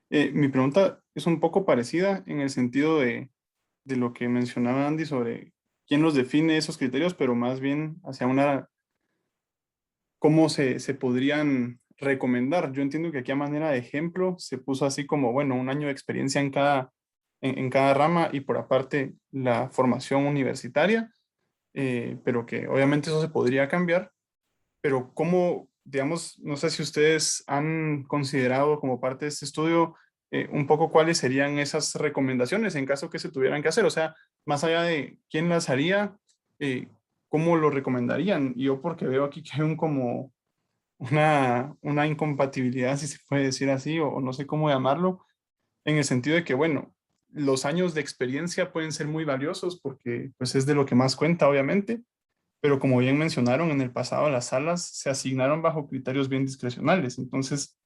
Mi pregunta es un poco parecida en el sentido de lo que mencionaba Andy sobre quién los define esos criterios, pero más bien hacia cómo se podrían recomendar. Yo entiendo que aquí a manera de ejemplo se puso así como, bueno, 1 año de experiencia en cada rama y por aparte la formación universitaria. Pero que obviamente eso se podría cambiar, pero cómo, digamos, no sé si ustedes han considerado como parte de este estudio un poco cuáles serían esas recomendaciones en caso que se tuvieran que hacer, o sea, más allá de quién las haría, cómo lo recomendarían. Y yo porque veo aquí que hay como una incompatibilidad, si se puede decir así, o no sé cómo llamarlo, en el sentido de que, bueno, los años de experiencia pueden ser muy valiosos porque pues es de lo que más cuenta, obviamente, pero como bien mencionaron, en el pasado las salas se asignaron bajo criterios bien discrecionales. Entonces,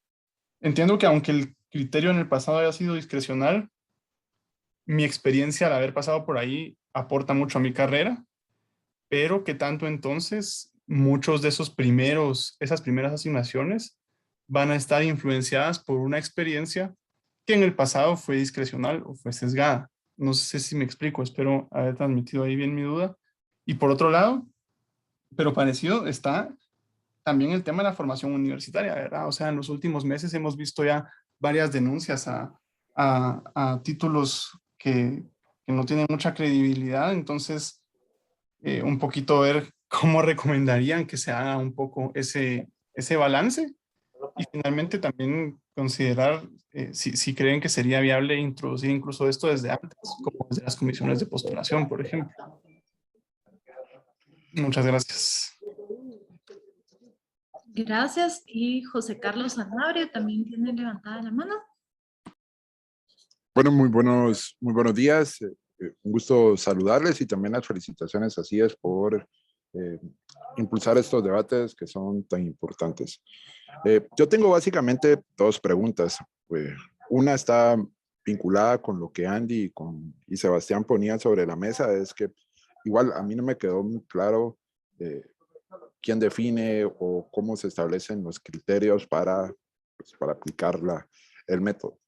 entiendo que aunque el criterio en el pasado haya sido discrecional, mi experiencia al haber pasado por ahí aporta mucho a mi carrera, pero que tanto entonces muchos de esas primeras asignaciones van a estar influenciadas por una experiencia que en el pasado fue discrecional o fue sesgada. No sé si me explico, espero haber transmitido ahí bien mi duda. Y por otro lado, pero parecido está también el tema de la formación universitaria, ¿verdad? O sea, en los últimos meses hemos visto ya varias denuncias a títulos que no tienen mucha credibilidad, entonces un poquito ver cómo recomendarían que se haga un poco ese balance Y finalmente también considerar si creen que sería viable introducir incluso esto desde antes, como desde las comisiones de postulación, por ejemplo. Muchas gracias. Gracias. Y José Carlos Sanabria también tiene levantada la mano. Bueno, muy buenos días. Un gusto saludarles y también las felicitaciones a CIES por impulsar estos debates que son tan importantes. Yo tengo básicamente dos preguntas. Una está vinculada con lo que Andy y Sebastián ponían sobre la mesa, es que igual a mí no me quedó muy claro quién define o cómo se establecen los criterios para aplicar el método.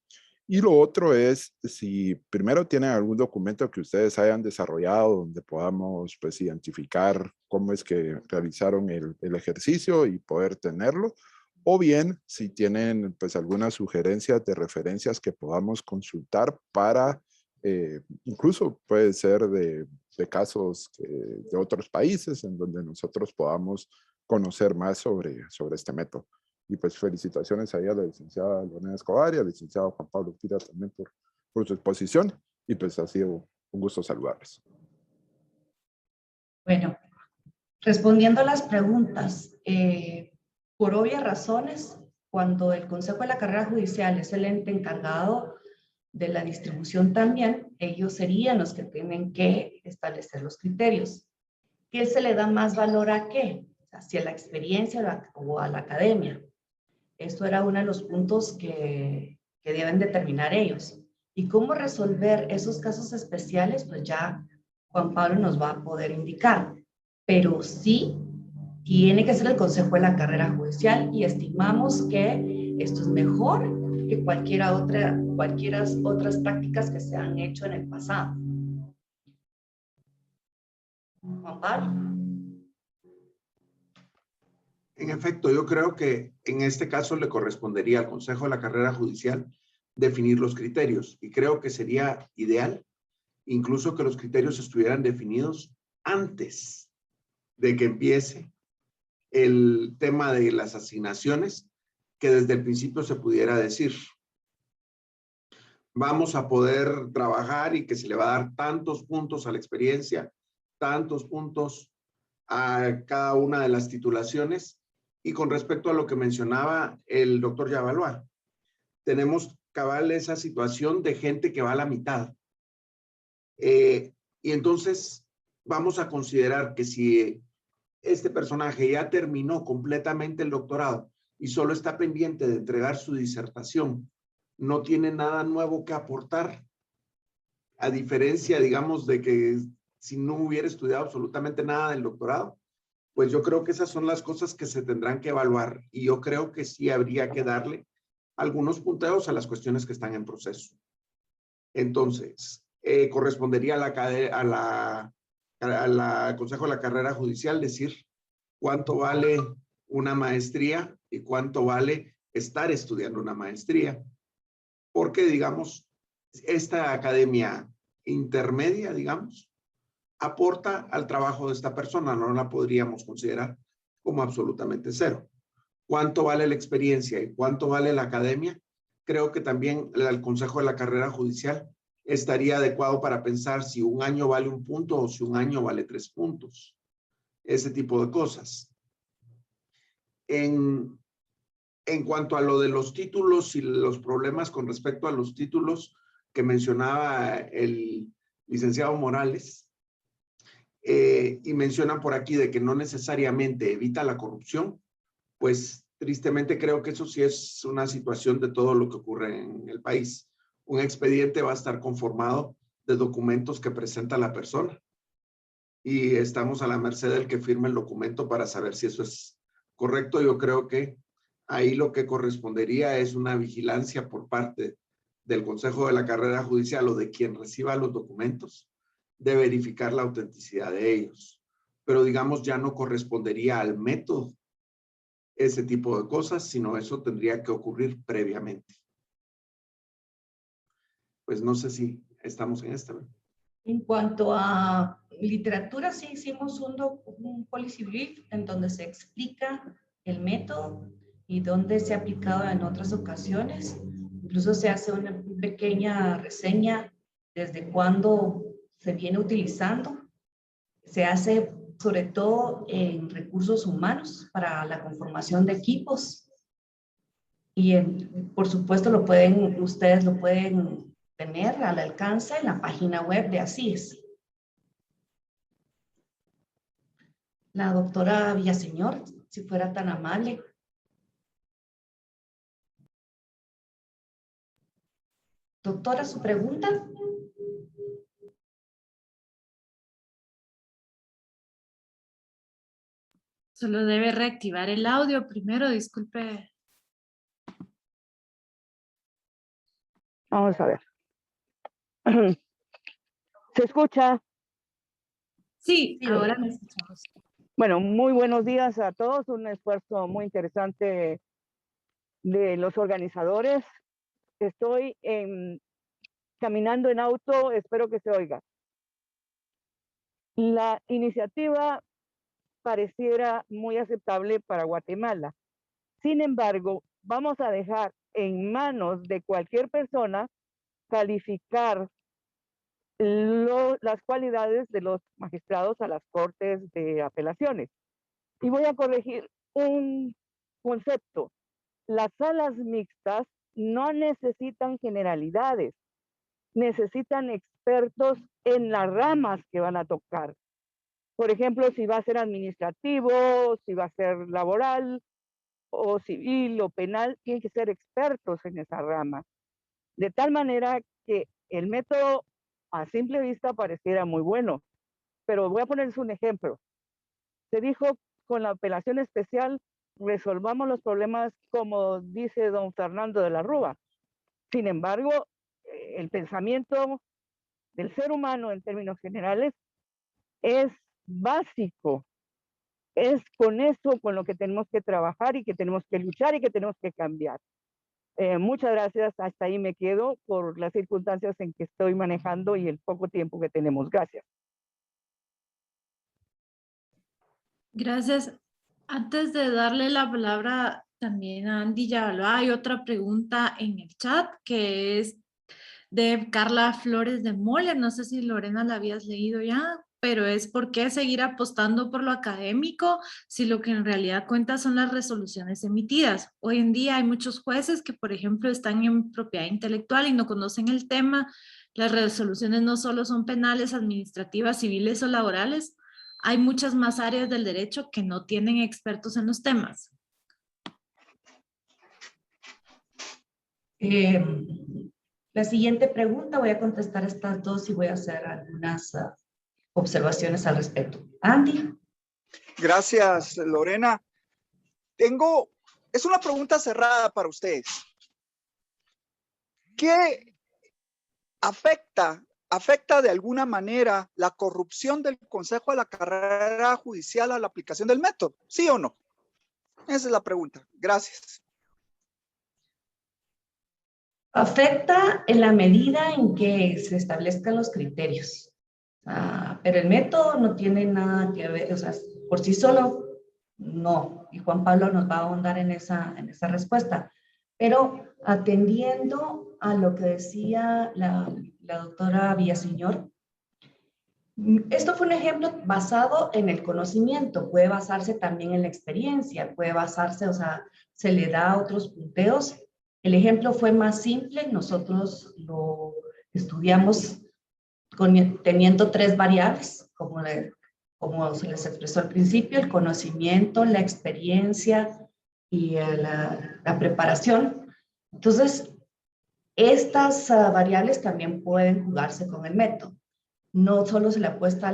Y lo otro es si primero tienen algún documento que ustedes hayan desarrollado donde podamos pues identificar cómo es que realizaron el ejercicio y poder tenerlo, o bien si tienen pues algunas sugerencias de referencias que podamos consultar para, incluso puede ser de casos de otros países en donde nosotros podamos conocer más sobre este método. Y pues felicitaciones ahí a la licenciada Lorena Escobar y al licenciado Juan Pablo Pira también por su exposición. Y pues ha sido un gusto saludarles. Bueno, respondiendo a las preguntas, por obvias razones, cuando el Consejo de la Carrera Judicial es el ente encargado de la distribución también, ellos serían los que tienen que establecer los criterios. ¿Qué se le da más valor a qué? Hacia la experiencia o a la academia. Esto era uno de los puntos que deben determinar ellos. ¿Y cómo resolver esos casos especiales? Pues ya Juan Pablo nos va a poder indicar. Pero sí tiene que ser el Consejo de la Carrera Judicial y estimamos que esto es mejor que cualquiera otras prácticas que se han hecho en el pasado. Juan Pablo. En efecto, yo creo que en este caso le correspondería al Consejo de la Carrera Judicial definir los criterios y creo que sería ideal incluso que los criterios estuvieran definidos antes de que empiece el tema de las asignaciones, que desde el principio se pudiera decir, vamos a poder trabajar y que se le va a dar tantos puntos a la experiencia, tantos puntos a cada una de las titulaciones. Y con respecto a lo que mencionaba el doctor Yavaloa, tenemos cabal esa situación de gente que va a la mitad. Y entonces vamos a considerar que si este personaje ya terminó completamente el doctorado y solo está pendiente de entregar su disertación, no tiene nada nuevo que aportar, a diferencia, digamos, de que si no hubiera estudiado absolutamente nada del doctorado, pues yo creo que esas son las cosas que se tendrán que evaluar y yo creo que sí habría que darle algunos punteos a las cuestiones que están en proceso. Entonces, correspondería al Consejo de la Carrera Judicial decir cuánto vale una maestría y cuánto vale estar estudiando una maestría. Porque, digamos, esta academia intermedia, digamos, aporta al trabajo de esta persona, no la podríamos considerar como absolutamente cero. ¿Cuánto vale la experiencia y cuánto vale la academia? Creo que también el Consejo de la Carrera Judicial estaría adecuado para pensar si un año vale 1 punto o si un año vale 3 puntos. Ese tipo de cosas. En cuanto a lo de los títulos y los problemas con respecto a los títulos que mencionaba el licenciado Morales, y mencionan por aquí de que no necesariamente evita la corrupción, pues tristemente creo que eso sí es una situación de todo lo que ocurre en el país. Un expediente va a estar conformado de documentos que presenta la persona y estamos a la merced del que firme el documento para saber si eso es correcto. Yo creo que ahí lo que correspondería es una vigilancia por parte del Consejo de la Carrera Judicial o de quien reciba los documentos de verificar la autenticidad de ellos. Pero digamos ya no correspondería al método ese tipo de cosas, sino eso tendría que ocurrir previamente. Pues no sé si estamos en esta. En cuanto a literatura, sí hicimos un policy brief en donde se explica el método y dónde se ha aplicado en otras ocasiones. Incluso se hace una pequeña reseña desde cuándo se viene utilizando. Se hace sobre todo en recursos humanos para la conformación de equipos. Y por supuesto ustedes lo pueden tener al alcance en la página web de ASIES. La doctora Villaseñor, si fuera tan amable. Doctora, ¿su pregunta? Solo debe reactivar el audio primero, disculpe. Vamos a ver. ¿Se escucha? Sí, Sí, ahora doctora. me escuchamos. Bueno, muy buenos días a todos. Un esfuerzo muy interesante de los organizadores. Estoy caminando en auto, espero que se oiga. La iniciativa pareciera muy aceptable para Guatemala. Sin embargo, vamos a dejar en manos de cualquier persona calificar las cualidades de los magistrados a las cortes de apelaciones. Y voy a corregir un concepto. Las salas mixtas no necesitan generalidades, necesitan expertos en las ramas que van a tocar. Por ejemplo, si va a ser administrativo, si va a ser laboral, o civil o penal, tienen que ser expertos en esa rama. De tal manera que el método a simple vista pareciera muy bueno, pero voy a ponerles un ejemplo. Se dijo con la apelación especial resolvamos los problemas como dice don Fernando de la Rúa. Sin embargo, el pensamiento del ser humano en términos generales es básico. Es con eso con lo que tenemos que trabajar y que tenemos que luchar y que tenemos que cambiar. Muchas gracias, hasta ahí me quedo por las circunstancias en que estoy manejando y el poco tiempo que tenemos. Gracias. Gracias. Antes de darle la palabra también a Andy Yabalba, hay otra pregunta en el chat que es de Carla Flores de Moller. No sé si Lorena la habías leído ya, pero es ¿por qué seguir apostando por lo académico si lo que en realidad cuenta son las resoluciones emitidas? Hoy en día hay muchos jueces que, por ejemplo, están en propiedad intelectual y no conocen el tema. Las resoluciones no solo son penales, administrativas, civiles o laborales. Hay muchas más áreas del derecho que no tienen expertos en los temas. La siguiente pregunta, voy a contestar estas dos y voy a hacer algunas observaciones al respecto. Andy. Gracias, Lorena. Es una pregunta cerrada para ustedes. ¿Qué afecta de alguna manera la corrupción del Consejo de la Carrera Judicial a la aplicación del método? ¿Sí o no? Esa es la pregunta. Gracias. Afecta en la medida en que se establezcan los criterios. Pero el método no tiene nada que ver, o sea, por sí solo, no. Y Juan Pablo nos va a ahondar en esa respuesta. Pero atendiendo a lo que decía la doctora Villaseñor, esto fue un ejemplo basado en el conocimiento, puede basarse también en la experiencia, puede basarse, o sea, se le da otros punteos. El ejemplo fue más simple, nosotros lo estudiamos teniendo 3 variables, como se les expresó al principio, el conocimiento, la experiencia y la preparación. Entonces, estas variables también pueden jugarse con el método. No solo se le apuesta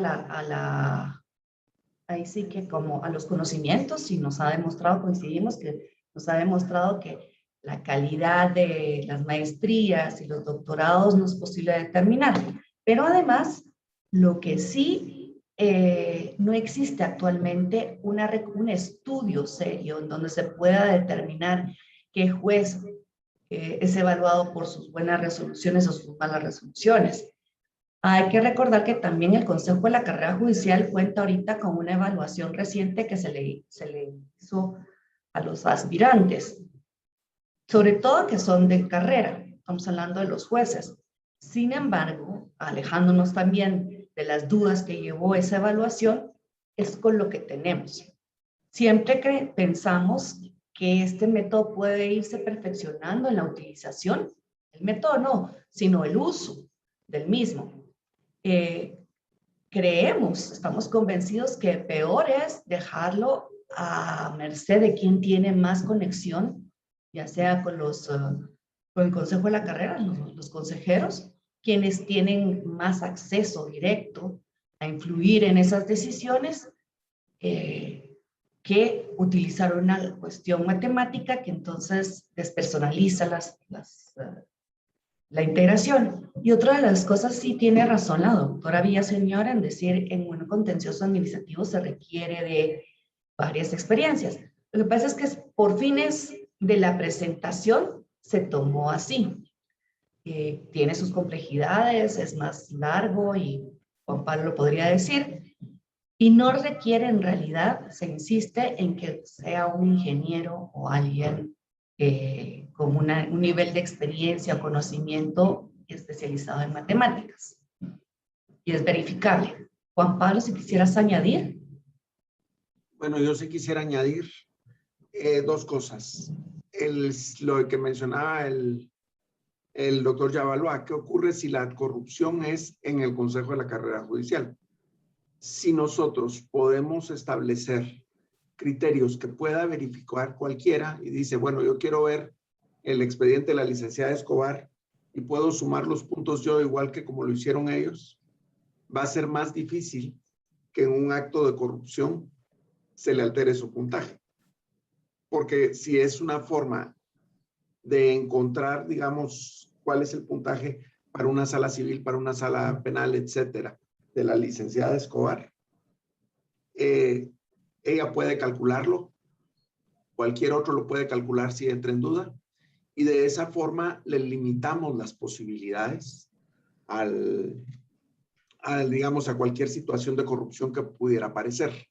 ahí sí que como a los conocimientos, y nos ha demostrado, coincidimos que nos ha demostrado que la calidad de las maestrías y los doctorados no es posible determinar. Pero además, lo que sí no existe actualmente un estudio serio en donde se pueda determinar qué juez es evaluado por sus buenas resoluciones o sus malas resoluciones. Hay que recordar que también el Consejo de la Carrera Judicial cuenta ahorita con una evaluación reciente que se le hizo a los aspirantes, sobre todo que son de carrera. Estamos hablando de los jueces. Sin embargo, alejándonos también de las dudas que llevó esa evaluación, es con lo que tenemos. Siempre que pensamos que este método puede irse perfeccionando en la utilización, el método no, sino el uso del mismo. Creemos, estamos convencidos que peor es dejarlo a merced de quien tiene más conexión, ya sea con el Consejo de la Carrera, los consejeros, quienes tienen más acceso directo a influir en esas decisiones, que utilizar una cuestión matemática que entonces despersonaliza la integración. Y otra de las cosas, sí tiene razón la doctora Villaseñor en decir, en un contencioso administrativo se requiere de varias experiencias. Lo que pasa es que por fines de la presentación se tomó así. Tiene sus complejidades, es más largo y Juan Pablo lo podría decir, y no requiere en realidad, se insiste en que sea un ingeniero o alguien con un nivel de experiencia o conocimiento especializado en matemáticas. Y es verificable. Juan Pablo, si quisieras añadir. Bueno, yo sí quisiera añadir dos cosas. Lo que mencionaba el doctor Yavalúa, ¿qué ocurre si la corrupción es en el Consejo de la Carrera Judicial? Si nosotros podemos establecer criterios que pueda verificar cualquiera y dice, bueno, yo quiero ver el expediente de la licenciada Escobar y puedo sumar los puntos yo igual que como lo hicieron ellos, va a ser más difícil que en un acto de corrupción se le altere su puntaje. Porque si es una forma de encontrar, digamos, cuál es el puntaje para una sala civil, para una sala penal, etcétera, de la licenciada Escobar, ella puede calcularlo, cualquier otro lo puede calcular si entra en duda, y de esa forma le limitamos las posibilidades digamos, a cualquier situación de corrupción que pudiera aparecer.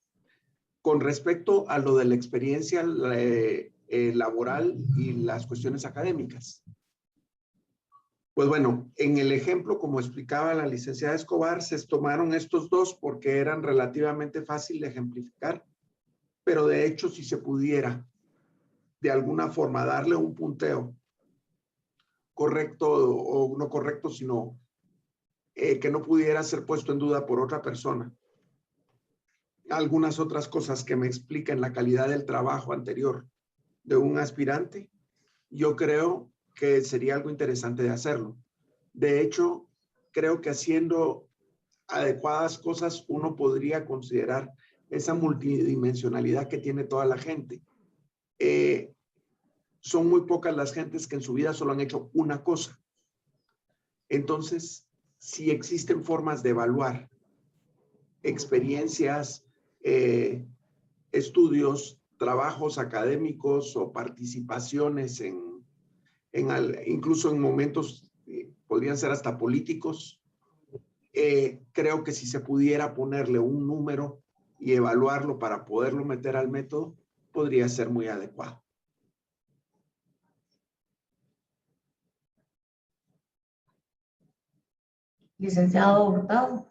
Con respecto a lo de la experiencia laboral y las cuestiones académicas. Pues bueno, en el ejemplo, como explicaba la licenciada Escobar, se tomaron estos dos porque eran relativamente fácil de ejemplificar, pero de hecho si se pudiera de alguna forma darle un punteo correcto o no correcto, sino que no pudiera ser puesto en duda por otra persona. Algunas otras cosas que me explican la calidad del trabajo anterior de un aspirante, yo creo que sería algo interesante de hacerlo. De hecho, creo que haciendo adecuadas cosas uno podría considerar esa multidimensionalidad que tiene toda la gente. Son muy pocas las gentes que en su vida solo han hecho una cosa. Entonces, si existen formas de evaluar experiencias, estudios, trabajos académicos o participaciones incluso en momentos, podrían ser hasta políticos, creo que si se pudiera ponerle un número y evaluarlo para poderlo meter al método, podría ser muy adecuado. Licenciado Hurtado.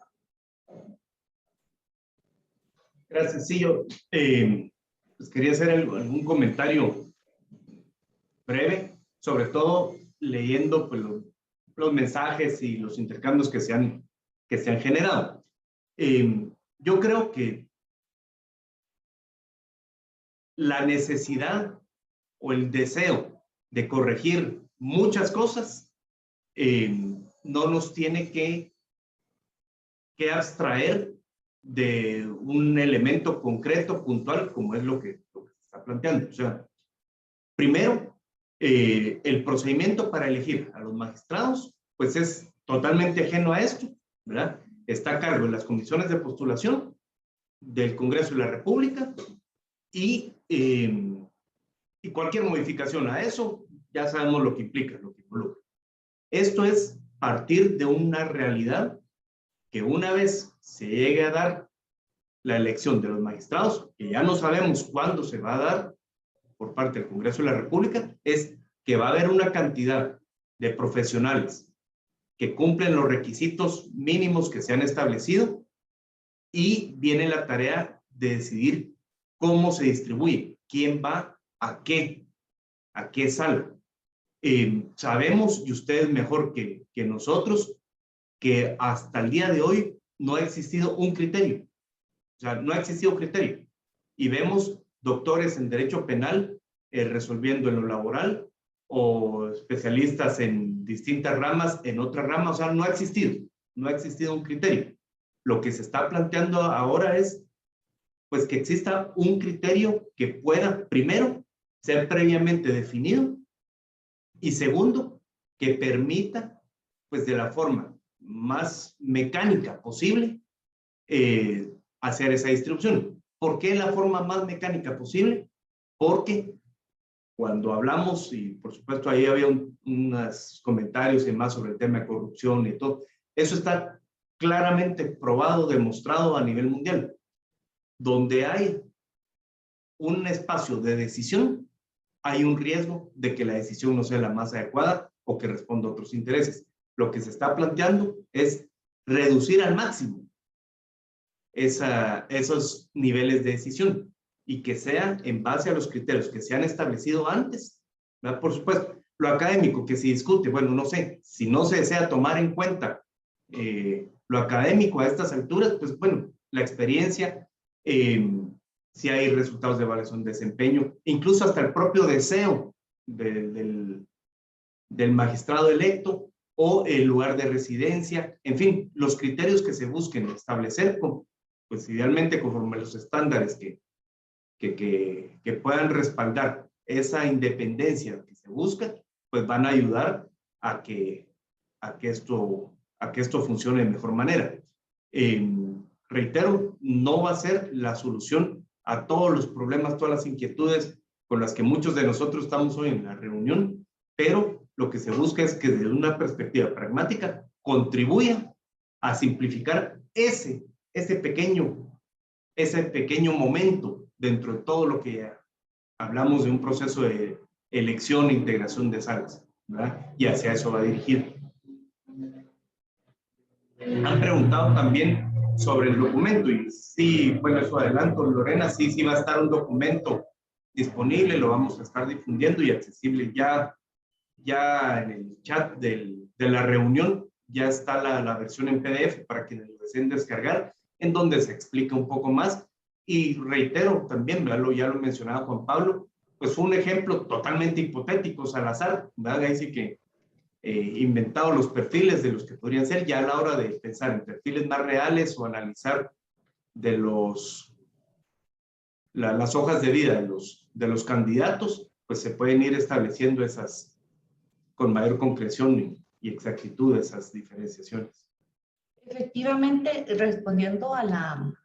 Gracias. Sí, yo pues quería hacer algún comentario breve, sobre todo leyendo pues, los mensajes y los intercambios que se han generado. Yo creo que la necesidad o el deseo de corregir muchas cosas no nos tiene que abstraer de un elemento concreto, puntual, como es lo que se está planteando. O sea, primero, el procedimiento para elegir a los magistrados, pues es totalmente ajeno a esto, ¿verdad? Está a cargo de las comisiones de postulación del Congreso de la República y cualquier modificación a eso, ya sabemos lo que implica, lo que involucra. Esto es partir de una realidad que una vez se llegue a dar la elección de los magistrados, que ya no sabemos cuándo se va a dar, por parte del Congreso de la República es que va a haber una cantidad de profesionales que cumplen los requisitos mínimos que se han establecido y viene la tarea de decidir cómo se distribuye, quién va a qué sala. Sabemos, y ustedes mejor que nosotros, que hasta el día de hoy no ha existido un criterio. O sea, no ha existido criterio. Y vemos doctores en derecho penal resolviendo en lo laboral o especialistas en distintas ramas, en otras ramas. O sea, no ha existido un criterio. Lo que se está planteando ahora es pues que exista un criterio que pueda, primero, ser previamente definido y segundo, que permita, pues de la forma más mecánica posible, hacer esa distribución. ¿Por qué la forma más mecánica posible? Porque cuando hablamos, y por supuesto ahí había unos comentarios y más sobre el tema de corrupción y todo, eso está claramente probado, demostrado a nivel mundial. Donde hay un espacio de decisión, hay un riesgo de que la decisión no sea la más adecuada o que responda a otros intereses. Lo que se está planteando es reducir al máximo esos niveles de decisión y que sea en base a los criterios que se han establecido antes, ¿verdad? Por supuesto, lo académico que se discute, bueno, no sé, si no se desea tomar en cuenta lo académico a estas alturas, pues bueno, la experiencia, si hay resultados de evaluación de desempeño, incluso hasta el propio deseo del magistrado electo o el lugar de residencia, en fin, los criterios que se busquen establecer, pues idealmente conforme a los estándares que puedan respaldar esa independencia que se busca, pues van a ayudar a que esto funcione de mejor manera. Reitero, no va a ser la solución a todos los problemas, todas las inquietudes con las que muchos de nosotros estamos hoy en la reunión, pero lo que se busca es que desde una perspectiva pragmática contribuya a simplificar ese pequeño momento dentro de todo lo que hablamos de un proceso de elección e integración de salas, ¿verdad? Y hacia eso va dirigido. Han preguntado también sobre el documento y sí, bueno, eso adelanto, Lorena, sí va a estar un documento disponible, lo vamos a estar difundiendo y accesible ya en el chat de la reunión, ya está la versión en PDF para quienes lo deseen descargar, en donde se explica un poco más. Y reitero también, ¿verdad? Ya lo mencionaba Juan Pablo, pues fue un ejemplo totalmente hipotético, al azar, ¿verdad? Ahí sí que inventado los perfiles de los que podrían ser, ya a la hora de pensar en perfiles más reales o analizar de las hojas de vida de los candidatos, pues se pueden ir estableciendo esas con mayor concreción y exactitud esas diferenciaciones. Efectivamente, respondiendo a la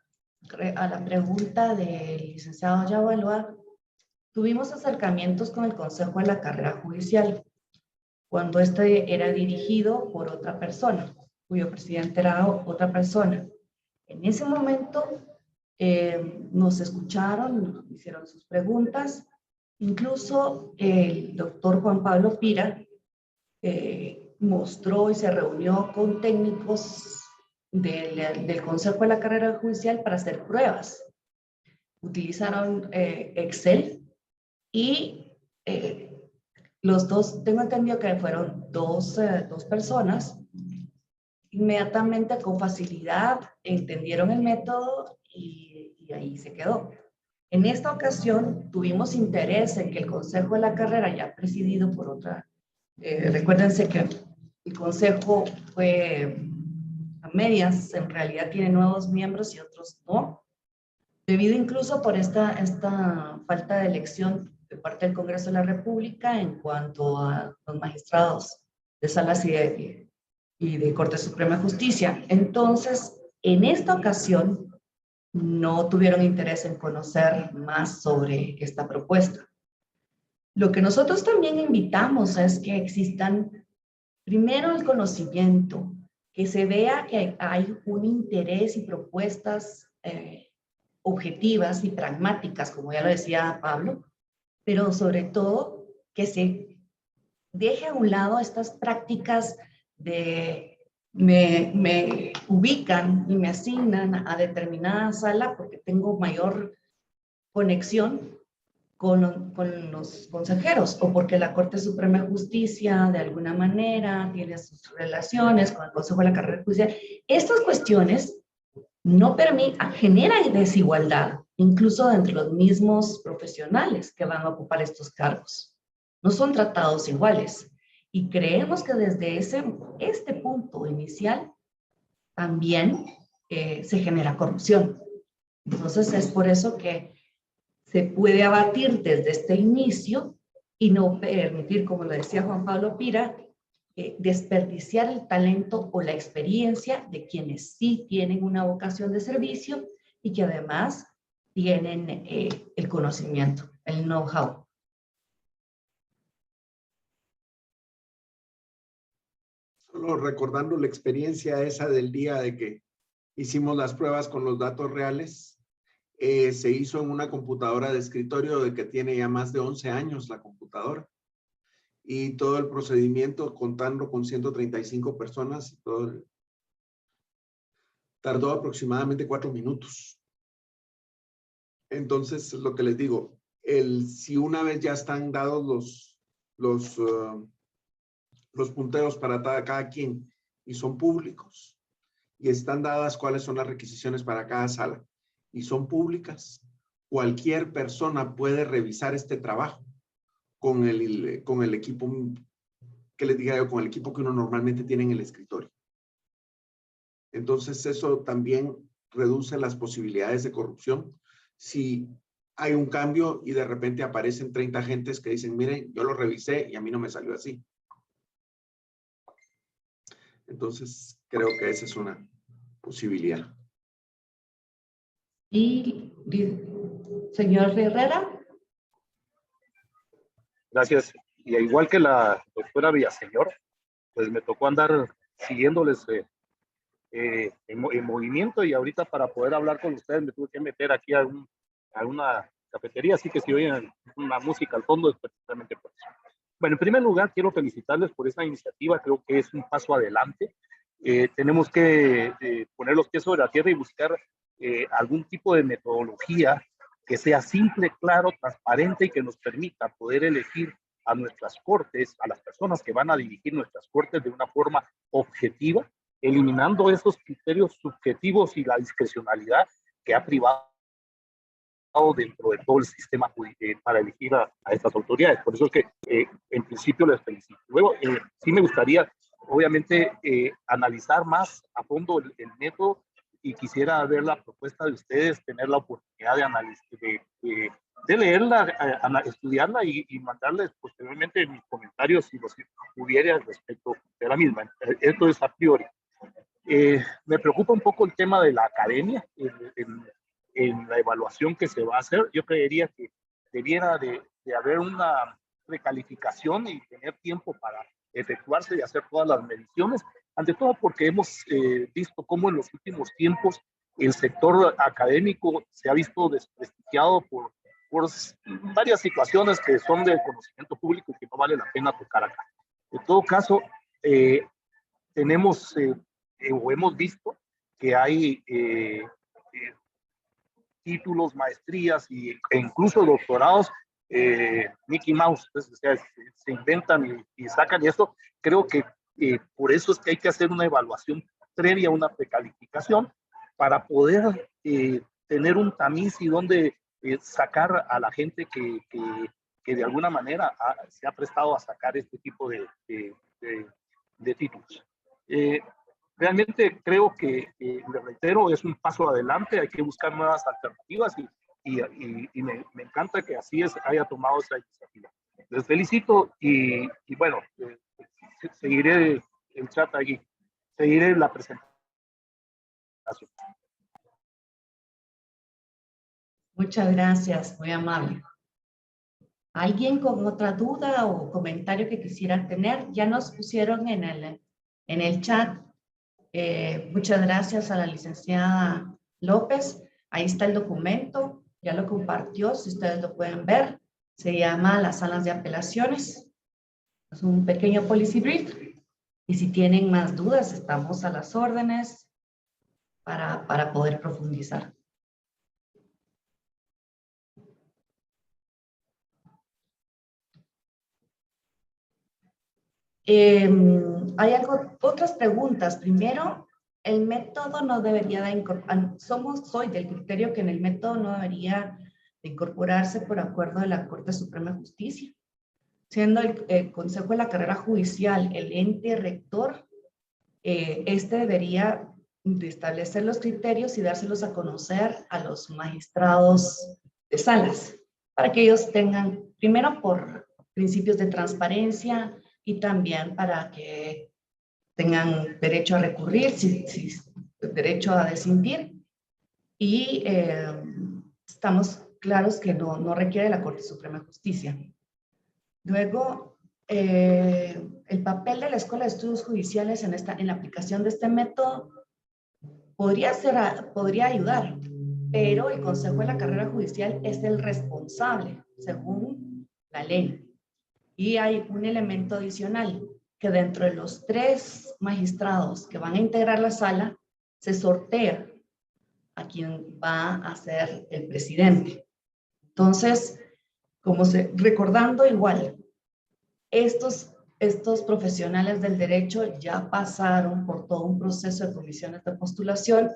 pregunta del licenciado Yabalúa, tuvimos acercamientos con el Consejo de la Carrera Judicial cuando este era dirigido por otra persona, cuyo presidente era otra persona. En ese momento nos escucharon, nos hicieron sus preguntas, incluso el doctor Juan Pablo Pira mostró y se reunió con técnicos del Consejo de la Carrera Judicial para hacer pruebas. Utilizaron Excel y los dos, tengo entendido que fueron dos personas, inmediatamente con facilidad entendieron el método y ahí se quedó. En esta ocasión tuvimos interés en que el Consejo de la Carrera, ya presidido por otra, recuérdense que el Consejo fue a medias, en realidad tiene nuevos miembros y otros no, debido incluso por esta falta de elección de parte del Congreso de la República en cuanto a los magistrados de salas y de Corte Suprema de Justicia. Entonces, en esta ocasión, no tuvieron interés en conocer más sobre esta propuesta. Lo que nosotros también invitamos es que existan, primero, el conocimiento, que se vea que hay un interés y propuestas objetivas y pragmáticas, como ya lo decía Pablo, pero sobre todo que se deje a un lado estas prácticas de me ubican y me asignan a determinada sala porque tengo mayor conexión con los consejeros o porque la Corte Suprema de Justicia de alguna manera tiene sus relaciones con el Consejo de la Carrera Judicial. Estas cuestiones no generan desigualdad, incluso entre los mismos profesionales que van a ocupar estos cargos. No son tratados iguales. Y creemos que desde este punto inicial también se genera corrupción. Entonces es por eso que se puede abatir desde este inicio y no permitir, como lo decía Juan Pablo Pira, desperdiciar el talento o la experiencia de quienes sí tienen una vocación de servicio y que además tienen el conocimiento, el know-how. Solo recordando la experiencia esa del día de que hicimos las pruebas con los datos reales, se hizo en una computadora de escritorio de que tiene ya más de 11 años la computadora. Y todo el procedimiento, contando con 135 personas, tardó aproximadamente 4 minutos. Entonces, lo que les digo, si una vez ya están dados los punteros para cada quien y son públicos y están dadas cuáles son las requisiciones para cada sala y son públicas, cualquier persona puede revisar este trabajo con el equipo que les diga yo, con el equipo que uno normalmente tiene en el escritorio. Entonces eso también reduce las posibilidades de corrupción. Si hay un cambio y de repente aparecen 30 agentes que dicen, miren, yo lo revisé y a mí no me salió así. Entonces creo que esa es una posibilidad. Y señor Herrera. Gracias. Y igual que la doctora Villaseñor, pues me tocó andar siguiéndoles en movimiento y ahorita para poder hablar con ustedes me tuve que meter aquí a una cafetería, así que si oyen una música al fondo es precisamente por eso. Bueno, en primer lugar quiero felicitarles por esta iniciativa, creo que es un paso adelante. Tenemos que poner los pies sobre la tierra y buscar algún tipo de metodología que sea simple, claro, transparente y que nos permita poder elegir a nuestras cortes, a las personas que van a dirigir nuestras cortes de una forma objetiva, eliminando esos criterios subjetivos y la discrecionalidad que ha privado dentro de todo el sistema para elegir a estas autoridades. Por eso es que en principio les felicito. Luego, sí me gustaría, obviamente, analizar más a fondo el método y quisiera ver la propuesta de ustedes, tener la oportunidad de analizar, de leerla, estudiarla y mandarles posteriormente mis comentarios si los hubiera respecto de la misma. Esto es a priori. Me preocupa un poco el tema de la academia en la evaluación que se va a hacer. Yo creería que debiera de haber una recalificación y tener tiempo para efectuarse y hacer todas las mediciones, ante todo porque hemos visto cómo en los últimos tiempos el sector académico se ha visto desprestigiado por varias situaciones que son del conocimiento público y que no vale la pena tocar acá. En todo caso, tenemos o hemos visto que hay títulos, maestrías e incluso doctorados, Mickey Mouse, pues, o sea, se inventan y sacan, y eso creo que por eso es que hay que hacer una evaluación previa, una precalificación, para poder tener un tamiz y donde sacar a la gente que de alguna manera se ha prestado a sacar este tipo de títulos. Realmente creo que, le reitero, es un paso adelante, hay que buscar nuevas alternativas y me encanta que así haya tomado esa iniciativa. Les felicito y bueno, seguiré el chat allí, seguiré la presentación. Muchas gracias, muy amable. ¿Alguien con otra duda o comentario que quisiera tener? Ya nos pusieron en el chat. Muchas gracias a la licenciada López. Ahí está el documento, ya lo compartió, si ustedes lo pueden ver. Se llama las salas de apelaciones. Es un pequeño policy brief. Y si tienen más dudas, estamos a las órdenes para poder profundizar. Hay otras preguntas. Primero, el método no debería de incorporar, soy del criterio que en el método no debería de incorporarse por acuerdo de la Corte Suprema de Justicia. Siendo el Consejo de la Carrera Judicial el ente rector, este debería de establecer los criterios y dárselos a conocer a los magistrados de salas, para que ellos tengan, primero por principios de transparencia y también para que tengan derecho a recurrir, derecho a desistir. Y estamos claros que no requiere la Corte Suprema de Justicia. Luego, el papel de la Escuela de Estudios Judiciales en la aplicación de este método podría ayudar, pero el Consejo de la Carrera Judicial es el responsable, según la ley. Y hay un elemento adicional, que dentro de los 3 magistrados que van a integrar la sala, se sortea a quien va a ser el presidente. Entonces, recordando igual, estos profesionales del derecho ya pasaron por todo un proceso de comisiones de postulación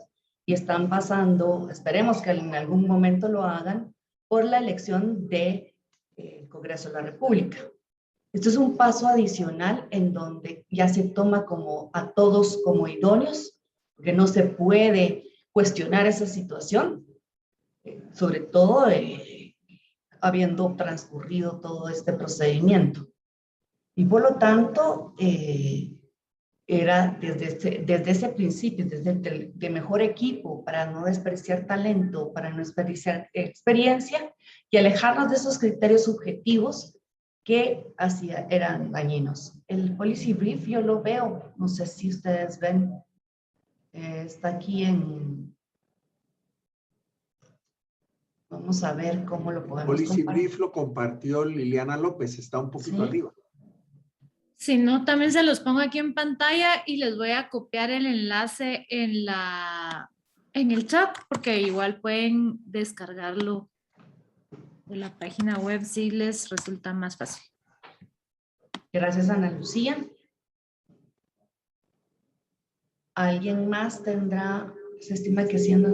y están pasando, esperemos que en algún momento lo hagan, por la elección del Congreso de la República. Esto es un paso adicional en donde ya se toma a todos como idóneos, porque no se puede cuestionar esa situación, sobre todo habiendo transcurrido todo este procedimiento. Y por lo tanto, era desde ese principio, desde el mejor equipo, para no desperdiciar talento, para no desperdiciar experiencia y alejarnos de esos criterios subjetivos que eran dañinos. El policy brief yo lo veo, no sé si ustedes ven, está aquí vamos a ver cómo lo podemos Policy compartir. brief lo compartió Liliana López, está un poquito ¿Sí? arriba. Si no, también se los pongo aquí en pantalla y les voy a copiar el enlace en el chat, porque igual pueden descargarlo de la página web si les resulta más fácil. Gracias, Ana Lucía. ¿Alguien más tendrá, se estima que siendo...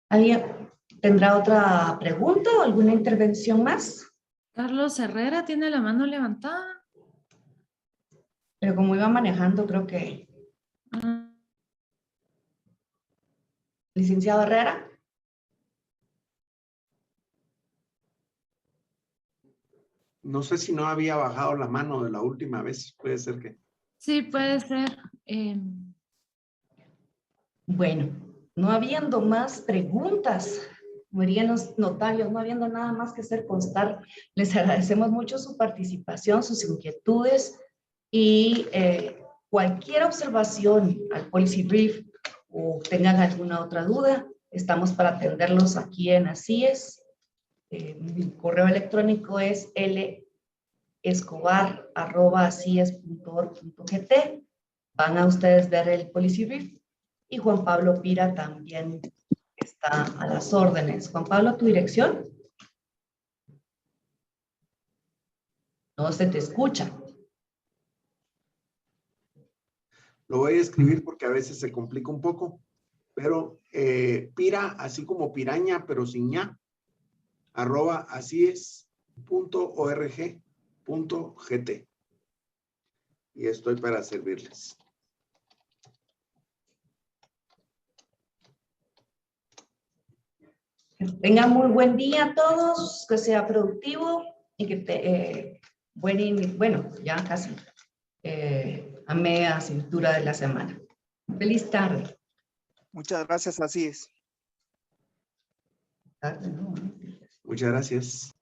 ¿Alguien tendrá otra pregunta o alguna intervención más? Carlos Herrera tiene la mano levantada. Pero como iba manejando, creo que... Licenciado Herrera. No sé si no había bajado la mano de la última vez, puede ser que... Sí, puede ser. Bueno, no habiendo más preguntas, como dirían los notarios, no habiendo nada más que hacer constar, les agradecemos mucho su participación, sus inquietudes y cualquier observación al policy brief o tengan alguna otra duda, estamos para atenderlos aquí en ACIES. Mi correo electrónico es lescobar@acies.org.gt. Van a ustedes ver el policy brief y Juan Pablo Pira también está a las órdenes. Juan Pablo, ¿tu dirección? No se te escucha. Lo voy a escribir porque a veces se complica un poco, pero Pira, así como piraña, pero sin ña, @acies.org.gt. Y estoy para servirles. Que tengan muy buen día a todos, que sea productivo y que bueno, ya casi a media cintura de la semana. Feliz tarde. Muchas gracias, así es. Tarde, ¿no? Muchas gracias.